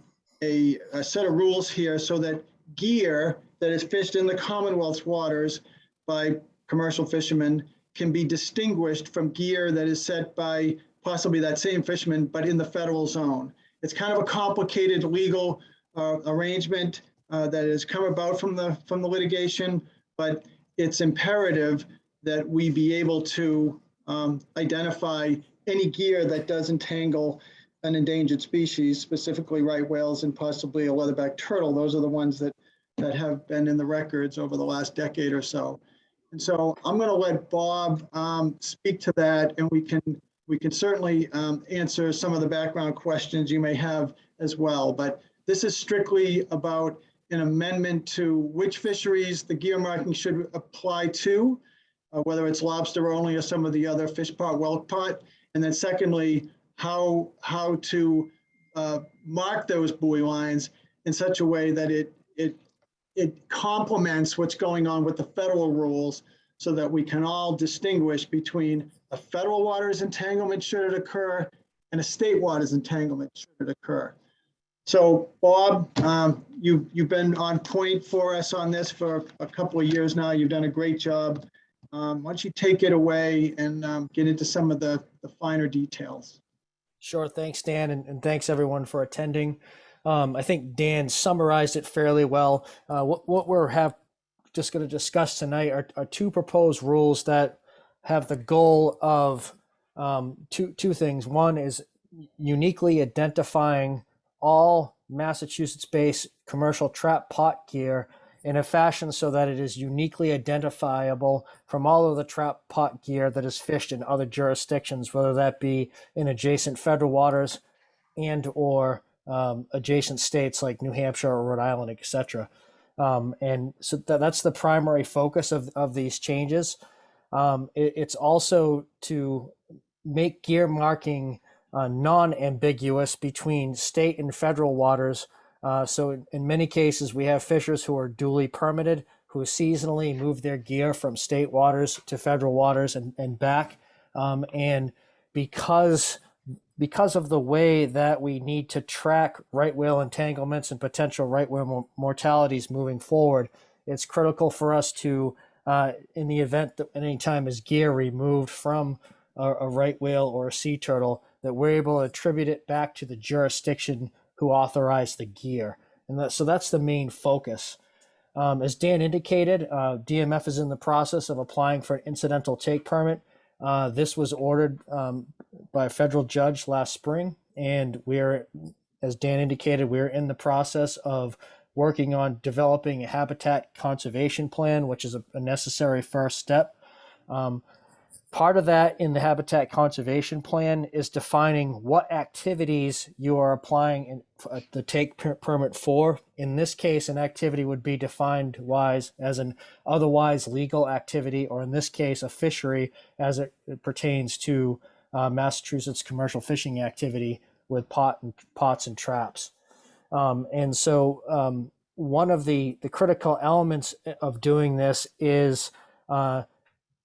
Speaker 1: set of rules here so that gear that is fished in the Commonwealth's waters by commercial fishermen can be distinguished from gear that is set by possibly that same fisherman, but in the federal zone. It's kind of a complicated legal arrangement that has come about from the litigation, but it's imperative that we be able to identify any gear that does entangle an endangered species, specifically right whales and possibly a leatherback turtle. Those are the ones that have been in the records over the last decade or so. And so I'm going to let Bob speak to that, and we can certainly answer some of the background questions you may have as well. But this is strictly about an amendment to which fisheries the gear marking should apply to, whether it's lobster only or some of the other fish pot, whelk pot. And then secondly, how to mark those buoy lines in such a way that it complements what's going on with the federal rules so that we can all distinguish between a federal waters entanglement should it occur and a state waters entanglement should it occur. So Bob, you've been on point for us on this for a couple of years now. You've done a great job. Why don't you take it away and get into some of the finer details?
Speaker 11: Sure. Thanks, Dan. And thanks everyone for attending. I think Dan summarized it fairly well. What we're just going to discuss tonight are two proposed rules that have the goal of two things. One is uniquely identifying all Massachusetts-based commercial trap pot gear in a fashion so that it is uniquely identifiable from all of the trap pot gear that is fished in other jurisdictions, whether that be in adjacent federal waters and or adjacent states like New Hampshire or Rhode Island, etc. And so that's the primary focus of these changes. It's also to make gear marking non-ambiguous between state and federal waters. So in many cases, we have fishers who are duly permitted, who seasonally move their gear from state waters to federal waters and back. And because of the way that we need to track right whale entanglements and potential right whale mortalities moving forward, it's critical for us to, in the event that any time is gear removed from a right whale or a sea turtle, that we're able to attribute it back to the jurisdiction who authorized the gear. And so that's the main focus. As Dan indicated, DMF is in the process of applying for an incidental take permit. This was ordered by a federal judge last spring, and as Dan indicated, we're in the process of working on developing a habitat conservation plan, which is a necessary first step. Part of that in the habitat conservation plan is defining what activities you are applying the take permit for. In this case, an activity would be defined as an otherwise legal activity, or in this case, a fishery as it pertains to Massachusetts commercial fishing activity with pots and traps. And so one of the critical elements of doing this is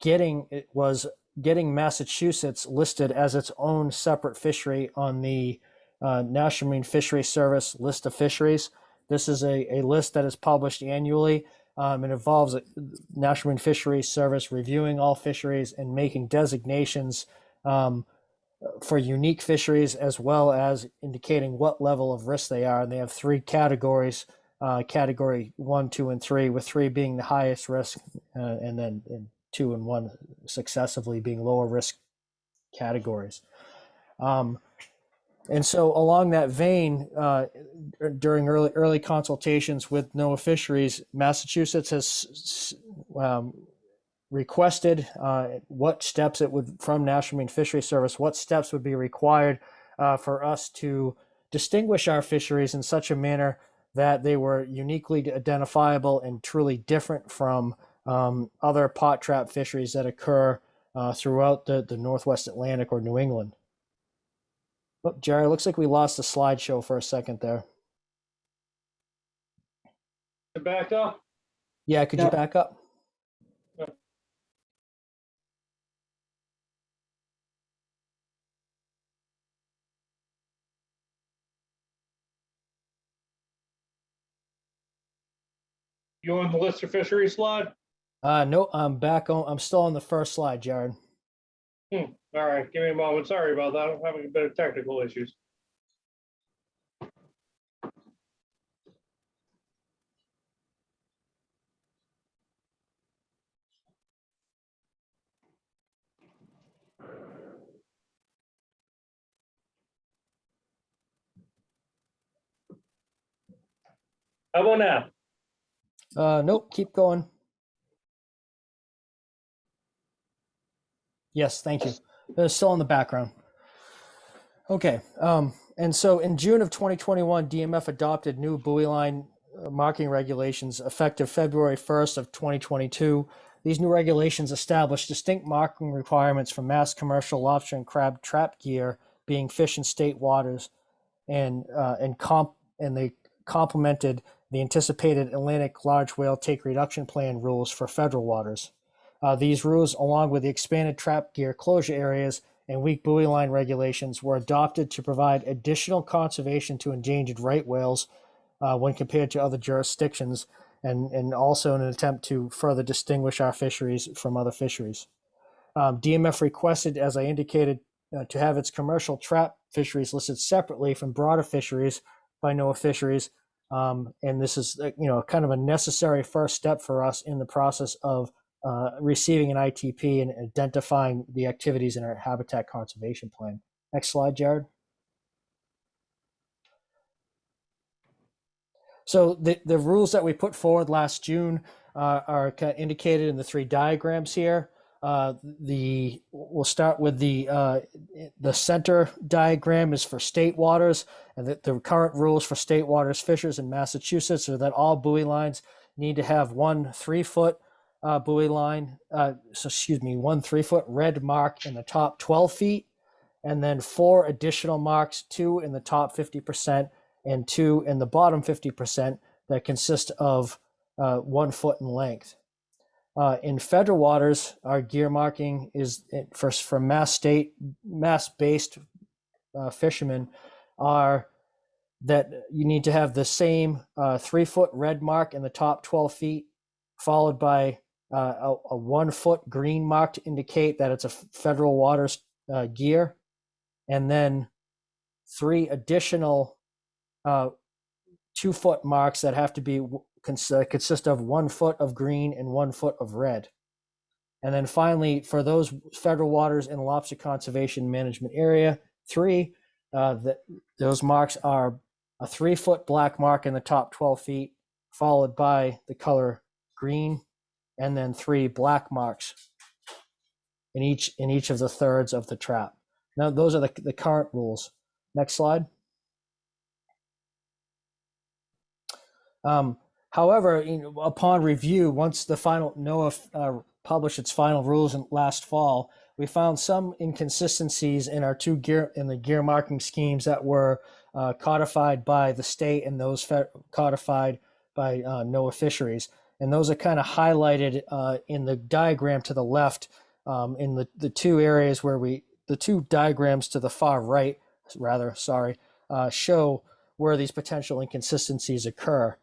Speaker 11: getting Massachusetts listed as its own separate fishery on the National Marine Fisheries Service list of fisheries. This is a list that is published annually. It involves National Marine Fisheries Service reviewing all fisheries and making designations for unique fisheries, as well as indicating what level of risk they are. And they have three categories, category 1, 2, and 3, with 3 being the highest risk, and then 2 and 1 successively being lower risk categories. And so along that vein, during early consultations with NOAA Fisheries, Massachusetts has requested what steps it would, from National Marine Fisheries Service, what steps would be required for us to distinguish our fisheries in such a manner that they were uniquely identifiable and truly different from other pot trap fisheries that occur throughout the Northwest Atlantic or New England. Oh, Jerry, looks like we lost the slideshow for a second there.
Speaker 2: Back up.
Speaker 11: Yeah, could you back up?
Speaker 2: You on the list of fisheries slide?
Speaker 11: No, I'm back on. I'm still on the first slide, Jared.
Speaker 2: All right, give me a moment. Sorry about that. I'm having a bit of technical issues. How about now?
Speaker 11: Nope, keep going. Yes, thank you. They're still in the background. Okay. And so in June of 2021, DMF adopted new buoy line marking regulations effective February 1st of 2022. These new regulations establish distinct marking requirements for mass commercial lobster and crab trap gear being fished in state waters, and they complemented the anticipated Atlantic large whale take reduction plan rules for federal waters. These rules, along with the expanded trap gear closure areas and weak buoy line regulations, were adopted to provide additional conservation to endangered right whales when compared to other jurisdictions, and also in an attempt to further distinguish our fisheries from other fisheries. DMF requested, as I indicated, to have its commercial trap fisheries listed separately from broader fisheries by NOAA Fisheries. And this is, kind of a necessary first step for us in the process of receiving an ITP and identifying the activities in our habitat conservation plan. Next slide, Jared. So the rules that we put forward last June are kind of indicated in the three diagrams here. We'll start with the center diagram is for state waters, and the current rules for state waters fishers in Massachusetts are that all buoy lines need to have one 3-foot buoy line, 1 3-foot red mark in the top 12 feet, and then 4 additional marks, 2 in the top 50% and 2 in the bottom 50%, that consist of 1 foot in length. In federal waters, our gear marking is for mass-based fishermen are that you need to have the same 3-foot red mark in the top 12 feet, followed by a 1 foot green mark to indicate that it's a federal waters gear, and then 3 additional 2 foot marks that have to be consist of 1 foot of green and 1 foot of red. And then finally, for those federal waters in lobster conservation management area 3, those marks are a 3-foot black mark in the top 12 feet, followed by the color green, and then 3 black marks in each of the thirds of the trap. Now, those are the current rules. Next slide. However, upon review, once the final NOAA published its final rules last fall, we found some inconsistencies in our the gear marking schemes that were codified by the state and those codified by NOAA Fisheries, and those are kind of highlighted in the diagram to the left. In the 2 areas where the 2 diagrams to the far right, show where these potential inconsistencies occur.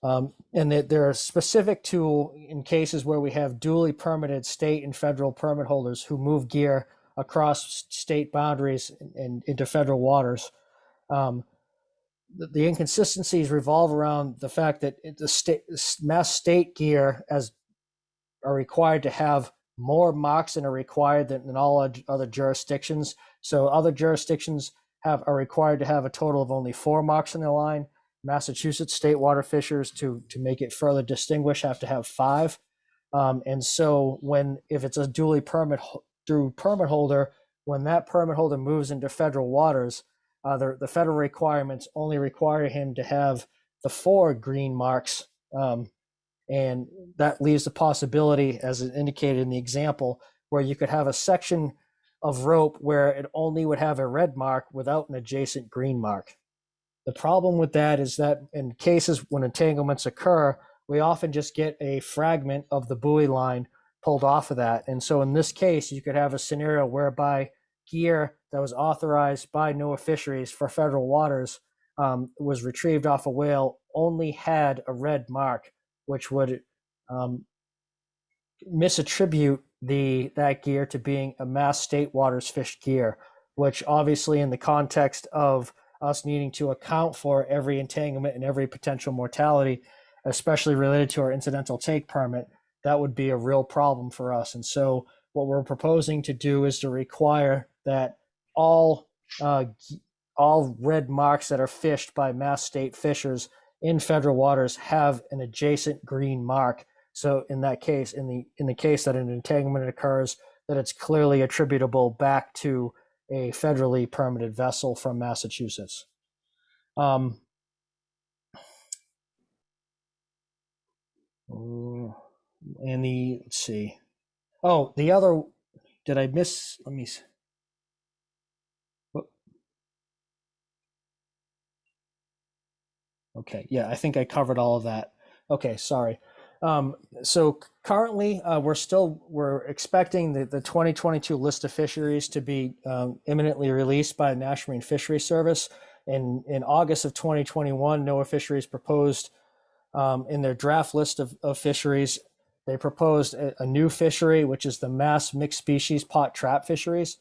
Speaker 11: And that they're specific to in cases where we have duly permitted state and federal permit holders who move gear across state boundaries and into federal waters. The inconsistencies revolve around the fact that mass state gear are required to have more marks than are required than all other jurisdictions. So other jurisdictions are required to have a total of only 4 marks in their line. Massachusetts state water fishers, to make it further distinguished, have to have 5. And so if it's a duly through permit holder, when that permit holder moves into federal waters, the federal requirements only require him to have the 4 green marks. And that leaves the possibility, as indicated in the example, where you could have a section of rope where it only would have a red mark without an adjacent green mark. The problem with that is that in cases when entanglements occur, we often just get a fragment of the buoy line pulled off of that. And so in this case, you could have a scenario whereby gear that was authorized by NOAA Fisheries for federal waters was retrieved off a whale, only had a red mark, which would misattribute that gear to being a Mass State Waters fished gear, which obviously in the context of us needing to account for every entanglement and every potential mortality, especially related to our incidental take permit, that would be a real problem for us. And so what we're proposing to do is to require that all red marks that are fished by Mass State fishers in federal waters have an adjacent green mark. So in that case, in the case that an entanglement occurs, that it's clearly attributable back to a federally permitted vessel from Massachusetts. And let's see. Oh, the other, did I miss? Let me see. Okay, yeah, I think I covered all of that. Okay, sorry. So currently, we're expecting the 2022 list of fisheries to be imminently released by the National Marine Fisheries Service. In August of 2021, NOAA Fisheries proposed in their draft list of fisheries, they proposed a new fishery, which is the Mass Mixed Species Pot Trap Fisheries.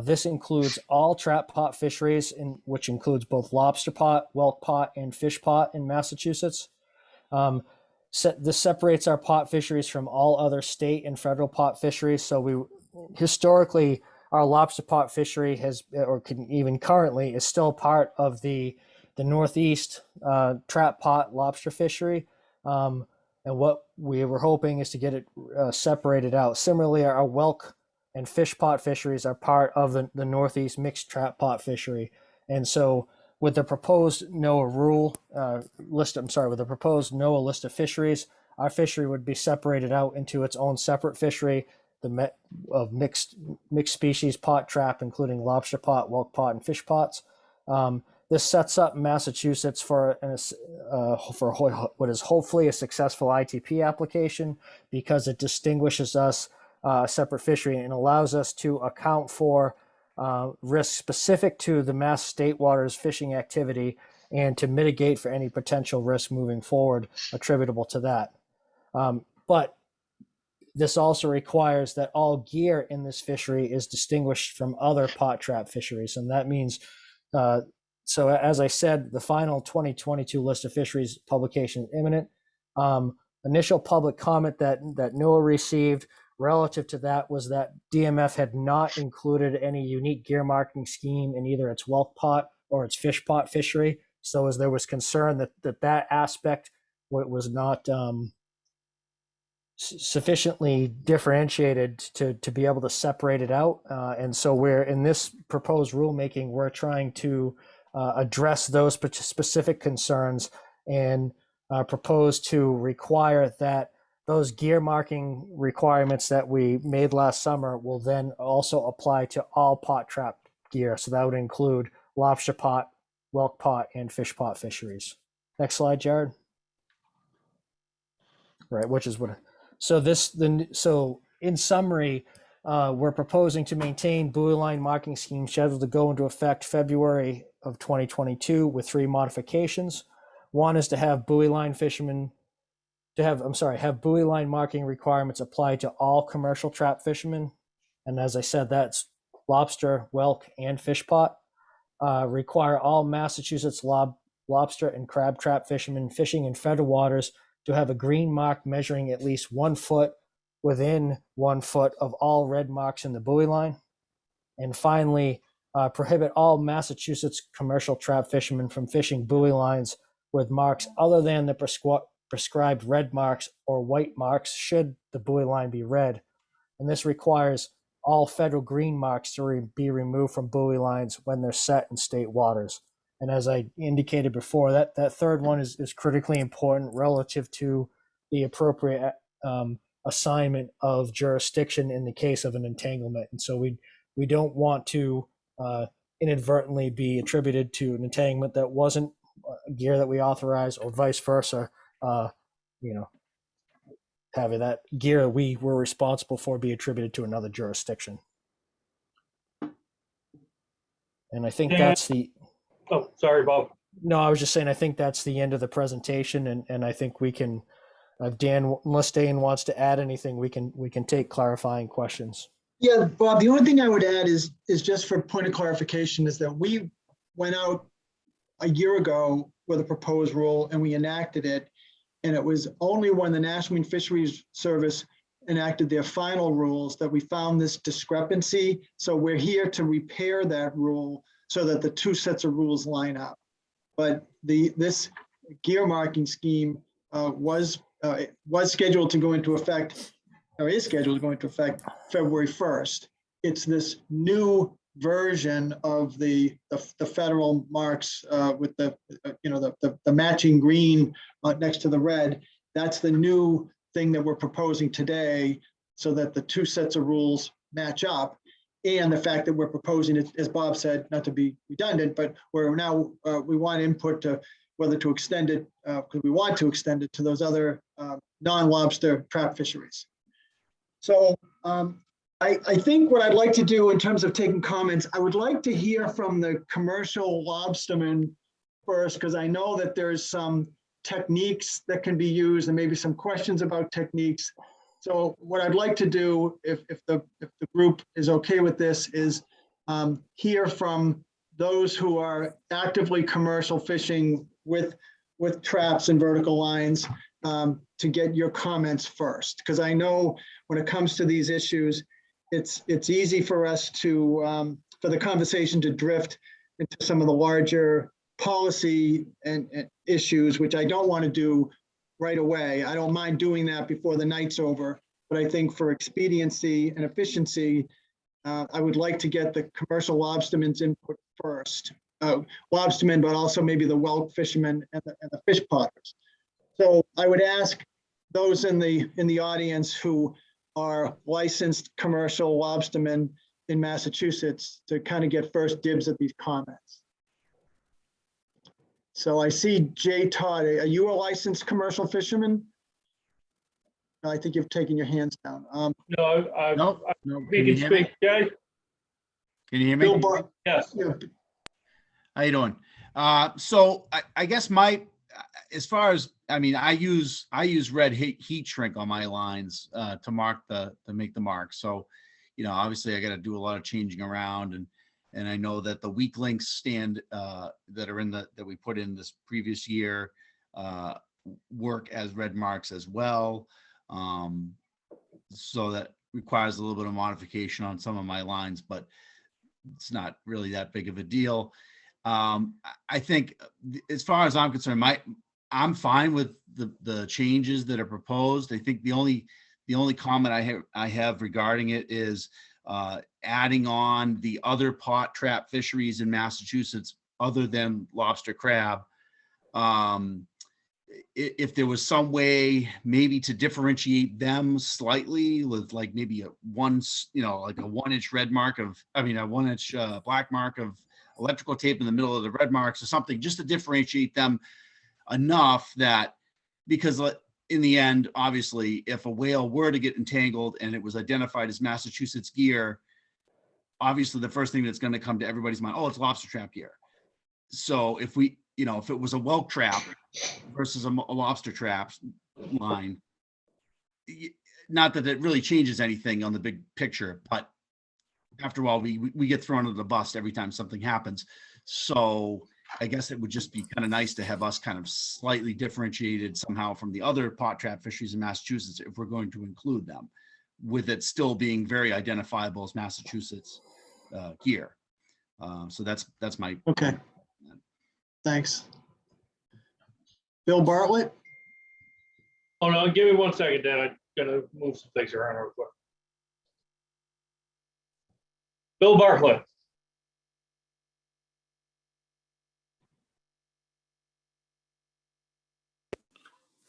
Speaker 11: This includes all trap pot fisheries, which includes both lobster pot, whelk pot, and fish pot in Massachusetts. This separates our pot fisheries from all other state and federal pot fisheries. So historically, our lobster pot fishery even currently is still part of the Northeast trap pot lobster fishery. And what we were hoping is to get it separated out. Similarly, our whelk and fish pot fisheries are part of the Northeast mixed trap pot fishery. And so with the proposed NOAA list of fisheries, our fishery would be separated out into its own separate fishery, of mixed species pot trap, including lobster pot, whelk pot, and fish pots. This sets up Massachusetts for what is hopefully a successful ITP application, because it distinguishes us a separate fishery and allows us to account for risks specific to the Mass State Waters fishing activity and to mitigate for any potential risk moving forward attributable to that. But this also requires that all gear in this fishery is distinguished from other pot trap fisheries. And that means, so as I said, the final 2022 list of fisheries publication is imminent. Initial public comment that NOAA received relative to that was that DMF had not included any unique gear marking scheme in either its whelk pot or its fish pot fishery. So as there was concern that aspect was not sufficiently differentiated to be able to separate it out. And so we're in this proposed rulemaking, we're trying to address those specific concerns and propose to require that those gear marking requirements that we made last summer will then also apply to all pot trap gear. So that would include lobster pot, whelk pot, and fish pot fisheries. Next slide, Jared. Right, which is what. So in summary, we're proposing to maintain buoy line marking scheme scheduled to go into effect February of 2022 with 3 modifications. One is to have buoy line buoy line marking requirements applied to all commercial trap fishermen. And as I said, that's lobster, whelk, and fish pot. Require all Massachusetts lobster and crab trap fishermen fishing in federal waters to have a green mark measuring at least 1 foot within 1 foot of all red marks in the buoy line. And finally, prohibit all Massachusetts commercial trap fishermen from fishing buoy lines with marks other than the prescribed red marks or white marks should the buoy line be red. And this requires all federal green marks to be removed from buoy lines when they're set in state waters. And as I indicated before, that third one is critically important relative to the appropriate assignment of jurisdiction in the case of an entanglement. And so we don't want to inadvertently be attributed to an entanglement that wasn't gear that we authorized, or vice versa. Having that gear we were responsible for be attributed to another jurisdiction. And I think that's the.
Speaker 2: Oh, sorry, Bob.
Speaker 11: No, I was just saying, I think that's the end of the presentation, and I think we can, Dan, unless Dan wants to add anything, we can take clarifying questions.
Speaker 1: Yeah, Bob, the only thing I would add is just for point of clarification is that we went out a year ago with a proposed rule and we enacted it. And it was only when the National Marine Fisheries Service enacted their final rules that we found this discrepancy. So we're here to repair that rule so that the two sets of rules line up. But this gear marking scheme was scheduled to go into effect, or is scheduled to go into effect February 1st. It's this new version of the federal marks with the matching green next to the red. That's the new thing that we're proposing today, so that the two sets of rules match up. And the fact that we're proposing it, as Bob said, not to be redundant, but we're now we want input to whether to extend it, because we want to extend it to those other non-lobster trap fisheries. So I think what I'd like to do in terms of taking comments, I would like to hear from the commercial lobstermen first, because I know that there's some techniques that can be used and maybe some questions about techniques. So what I'd like to do, if the group is okay with this, is hear from those who are actively commercial fishing with traps and vertical lines, to get your comments first, because I know when it comes to these issues, it's easy for us to for the conversation to drift into some of the larger policy and issues, which I don't want to do right away. I don't mind doing that before the night's over, but I think for expediency and efficiency, I would like to get the commercial lobstermen's input first. Lobstermen, but also maybe the whelk fishermen and the fish potters. So I would ask those in the audience who are licensed commercial lobstermen in Massachusetts to kind of get first dibs at these comments. So I see Jay Todd. Are you a licensed commercial fisherman? No, I think you've taken your hands down.
Speaker 9: No.
Speaker 2: We can speak, Jay.
Speaker 9: Can you hear me?
Speaker 1: Bill Bar.
Speaker 2: Yes.
Speaker 1: Yeah,
Speaker 9: How you doing? So I guess as far as, I mean, I use red heat shrink on my lines to make the mark. So, obviously I got to do a lot of changing around, and I know that the weak links stand that are that we put in this previous year work as red marks as well. So that requires a little bit of modification on some of my lines, but it's not really that big of a deal. I think as far as I'm concerned, I'm fine with the changes that are proposed. I think the only comment I have regarding it is adding on the other pot trap fisheries in Massachusetts other than lobster crab. If there was some way maybe to differentiate them slightly with like maybe a 1-inch red mark a 1-inch black mark of electrical tape in the middle of the red marks or something, just to differentiate them enough that, because in the end, obviously, if a whale were to get entangled and it was identified as Massachusetts gear, obviously the first thing that's going to come to everybody's mind, oh, it's lobster trap gear. So if if it was a whelk trap versus a lobster trap line, not that it really changes anything on the big picture, but after a while, we get thrown under the bus every time something happens. So I guess it would just be kind of nice to have us kind of slightly differentiated somehow from the other pot trap fisheries in Massachusetts if we're going to include them, with it still being very identifiable as Massachusetts gear. So that's my.
Speaker 1: Okay. Thanks. Bill Bartlett.
Speaker 2: Oh, no, give me 1 second, Dan. I'm gonna move some things around real quick. Bill Bartlett.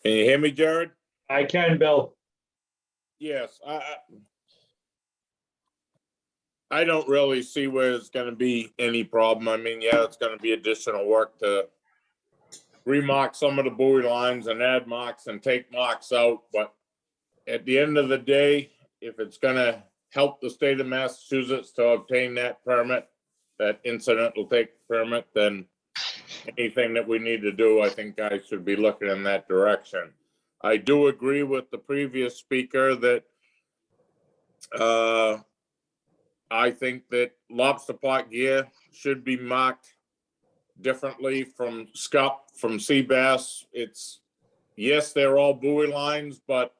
Speaker 8: Can you hear me, Jared?
Speaker 2: I can, Bill.
Speaker 8: Yes, I don't really see where it's gonna be any problem. I mean, yeah, it's gonna be additional work to remark some of the buoy lines and add marks and take marks out, but at the end of the day, if it's gonna help the state of Massachusetts to obtain that permit, that incidental take permit, then anything that we need to do, I think I should be looking in that direction. I do agree with the previous speaker that I think that lobster pot gear should be marked differently from scup, from sea bass. It's, yes, they're all buoy lines, but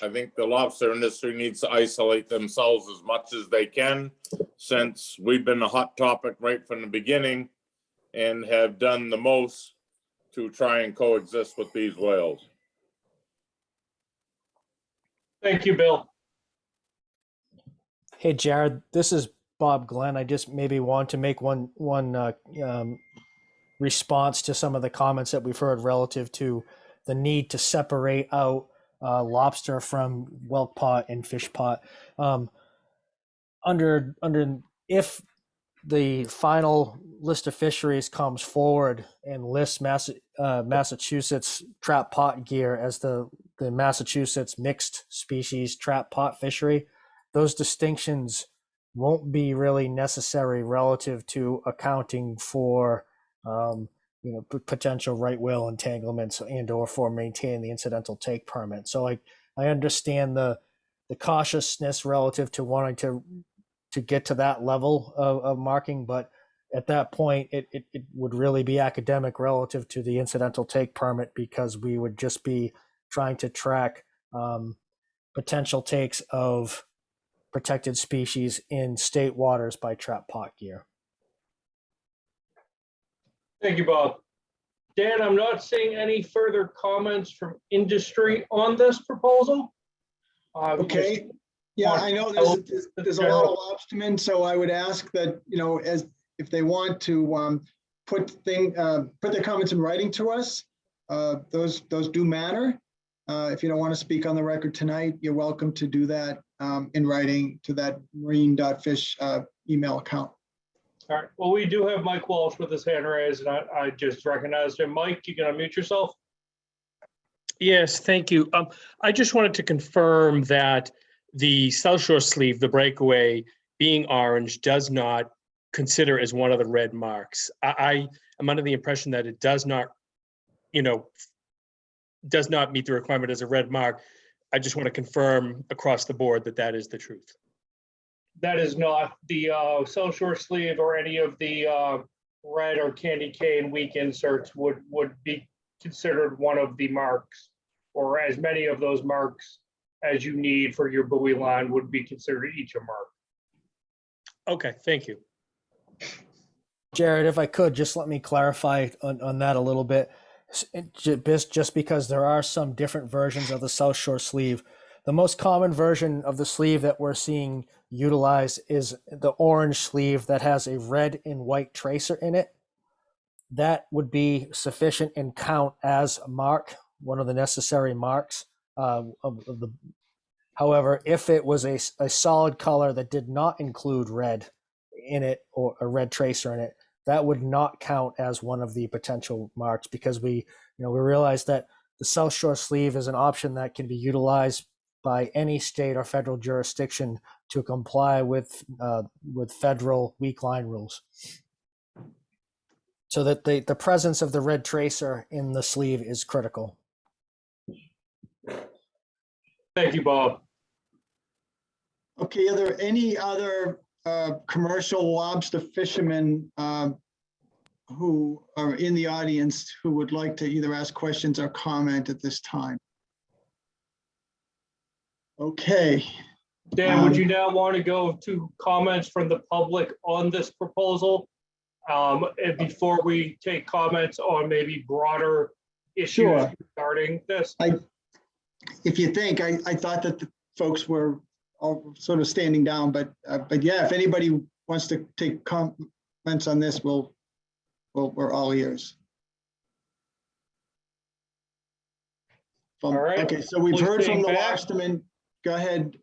Speaker 8: I think the lobster industry needs to isolate themselves as much as they can, since we've been a hot topic right from the beginning and have done the most to try and coexist with these whales.
Speaker 2: Thank you, Bill.
Speaker 11: Hey, Jared, this is Bob Glenn. I just maybe want to make one response to some of the comments that we've heard relative to the need to separate out lobster from whelk pot and fish pot. If the final list of fisheries comes forward and lists Massachusetts trap pot gear as the Massachusetts mixed species trap pot fishery, those distinctions won't be really necessary relative to accounting for potential right whale entanglements and or for maintaining the incidental take permit. So I understand the cautiousness relative to wanting to get to that level of marking, but at that point it would really be academic relative to the incidental take permit, because we would just be trying to track potential takes of protected species in state waters by trap pot gear.
Speaker 2: Thank you, Bob. Dan, I'm not seeing any further comments from industry on this proposal.
Speaker 1: Okay. Yeah, I know there's a lot of lobstermen, so I would ask that, as if they want to put their comments in writing to us, those do matter. If you don't want to speak on the record tonight, you're welcome to do that in writing to that marine.fish email account.
Speaker 2: All right. Well, we do have Mike Walsh with his hand raised, and I just recognized him. Mike, you can unmute yourself.
Speaker 12: Yes, thank you. I just wanted to confirm that the South Shore sleeve, the breakaway, being orange, does not consider as one of the red marks. I am under the impression that it does not, does not meet the requirement as a red mark. I just want to confirm across the board that that is the truth.
Speaker 2: That is not the South Shore sleeve or any of the red or candy cane weak inserts would be considered one of the marks, or as many of those marks as you need for your buoy line would be considered each a mark.
Speaker 12: Okay, thank you.
Speaker 11: Jared, if I could, just let me clarify on that a little bit. Just because there are some different versions of the South Shore sleeve, the most common version of the sleeve that we're seeing utilized is the orange sleeve that has a red and white tracer in it. That would be sufficient and count as a mark, one of the necessary marks of the. However, if it was a solid color that did not include red in it or a red tracer in it, that would not count as one of the potential marks, because we realize that the South Shore sleeve is an option that can be utilized by any state or federal jurisdiction to comply with federal weak line rules. So that the presence of the red tracer in the sleeve is critical.
Speaker 2: Thank you, Bob.
Speaker 1: Okay, are there any other commercial lobster fishermen who are in the audience who would like to either ask questions or comment at this time? Okay.
Speaker 2: Dan, would you now want to go to comments from the public on this proposal? And before we take comments on maybe broader issues regarding this?
Speaker 1: if you think, I thought that the folks were all sort of standing down, but yeah, if anybody wants to take comments on this, we're all ears.
Speaker 2: All right.
Speaker 1: Okay, so we've
Speaker 2: Please
Speaker 1: heard from
Speaker 2: stay
Speaker 1: the
Speaker 2: back.
Speaker 1: Lobstermen. Go ahead.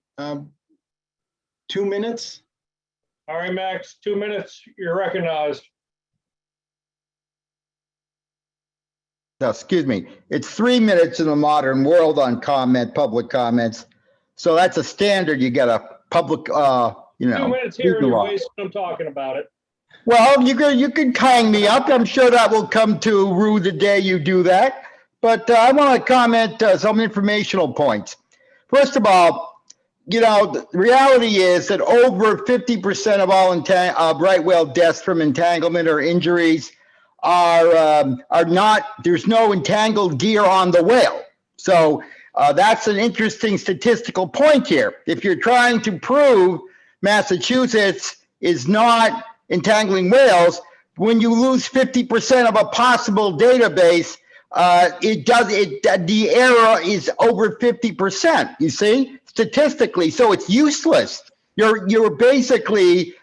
Speaker 1: 2 minutes.
Speaker 2: All right, Max, 2 minutes. You're recognized.
Speaker 3: No, excuse me. It's 3 minutes in the modern world on public comments. So that's a standard. You get a public,
Speaker 2: 2 minutes here and
Speaker 3: legal
Speaker 2: you're
Speaker 3: law.
Speaker 2: wasting them talking about it.
Speaker 3: Well, you could hang me up. I'm sure that will come to rue the day you do that. But I want to comment some informational points. First of all, the reality is that over 50% of all right whale deaths from entanglement or injuries are not, there's no entangled gear on the whale. So that's an interesting statistical point here. If you're trying to prove Massachusetts is not entangling whales, when you lose 50% of a possible database, the error is over 50%, you see, statistically. So it's useless. You're basically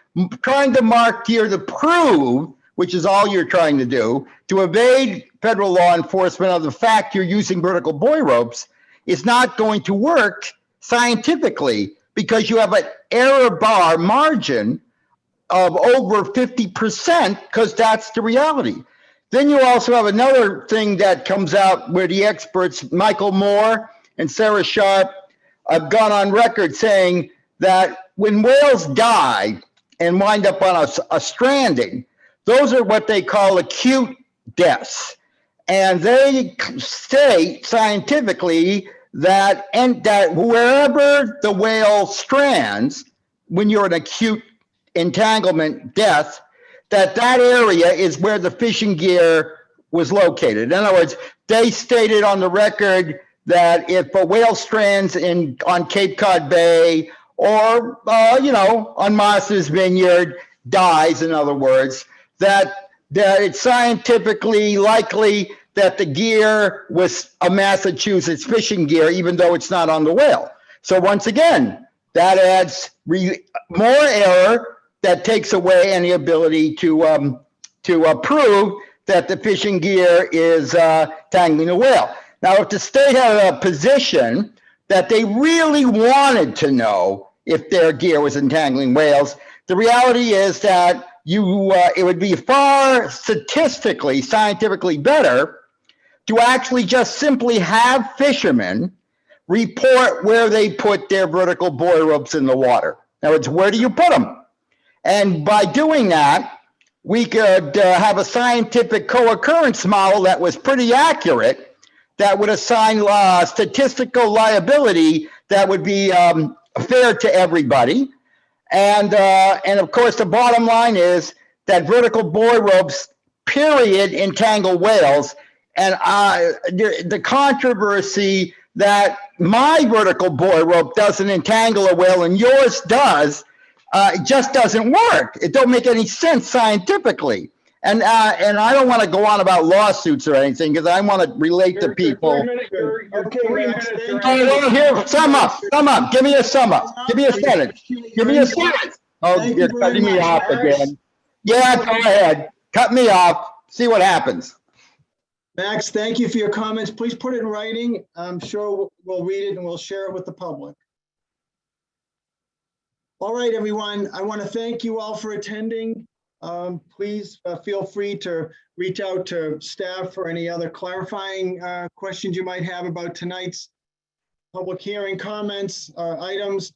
Speaker 3: trying to mark gear to prove, which is all you're trying to do, to evade federal law enforcement of the fact you're using vertical buoy ropes is not going to work scientifically because you have an error bar margin of over 50% because that's the reality. Then you also have another thing that comes out where the experts, Michael Moore and Sarah Sharp, have gone on record saying that when whales die and wind up on a stranding, those are what they call acute deaths. And they state scientifically that wherever the whale strands, when you're an acute entanglement death, that area is where the fishing gear was located. In other words, they stated on the record that if a whale strands on Cape Cod Bay or, on Martha's Vineyard, dies, in other words, that it's scientifically likely that the gear was a Massachusetts fishing gear, even though it's not on the whale. So once again, that adds more error that takes away any ability to prove that the fishing gear is tangling a whale. Now, if the state had a position that they really wanted to know if their gear was entangling whales, the reality is that it would be far statistically, scientifically better to actually just simply have fishermen report where they put their vertical buoy ropes in the water. In other words, where do you put them? And by doing that, we could have a scientific co-occurrence model that was pretty accurate, that would assign statistical liability that would be fair to everybody. And of course, the bottom line is that vertical buoy ropes, period, entangle whales. And the controversy that my vertical buoy rope doesn't entangle a whale and yours does, it just doesn't work. It don't make any sense scientifically. And I don't want to go on about lawsuits or anything because I want to relate to people.
Speaker 1: Okay, Max, thank you.
Speaker 3: Oh, here, sum up. Give me a sum up. Give me a sentence. Give me a sentence. Oh,
Speaker 1: Thank
Speaker 3: you're
Speaker 1: you very
Speaker 3: cutting me
Speaker 1: much,
Speaker 3: off
Speaker 1: Max.
Speaker 3: again. Yeah, go ahead. Cut me off. See what happens.
Speaker 1: Max, thank you for your comments. Please put it in writing. I'm sure we'll read it and we'll share it with the public. All right, everyone. I want to thank you all for attending. Please feel free to reach out to staff for any other clarifying questions you might have about tonight's public hearing comments, items.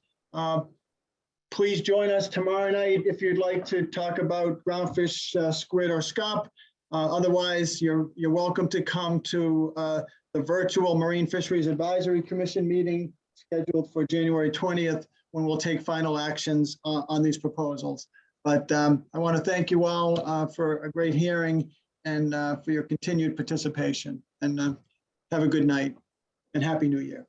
Speaker 1: Please join us tomorrow night if you'd like to talk about groundfish, squid, or scup. Otherwise, you're welcome to come to the virtual Marine Fisheries Advisory Commission meeting scheduled for January 20th, when we'll take final actions on these proposals. But I want to thank you all for a great hearing and for your continued participation. And have a good night and Happy New Year.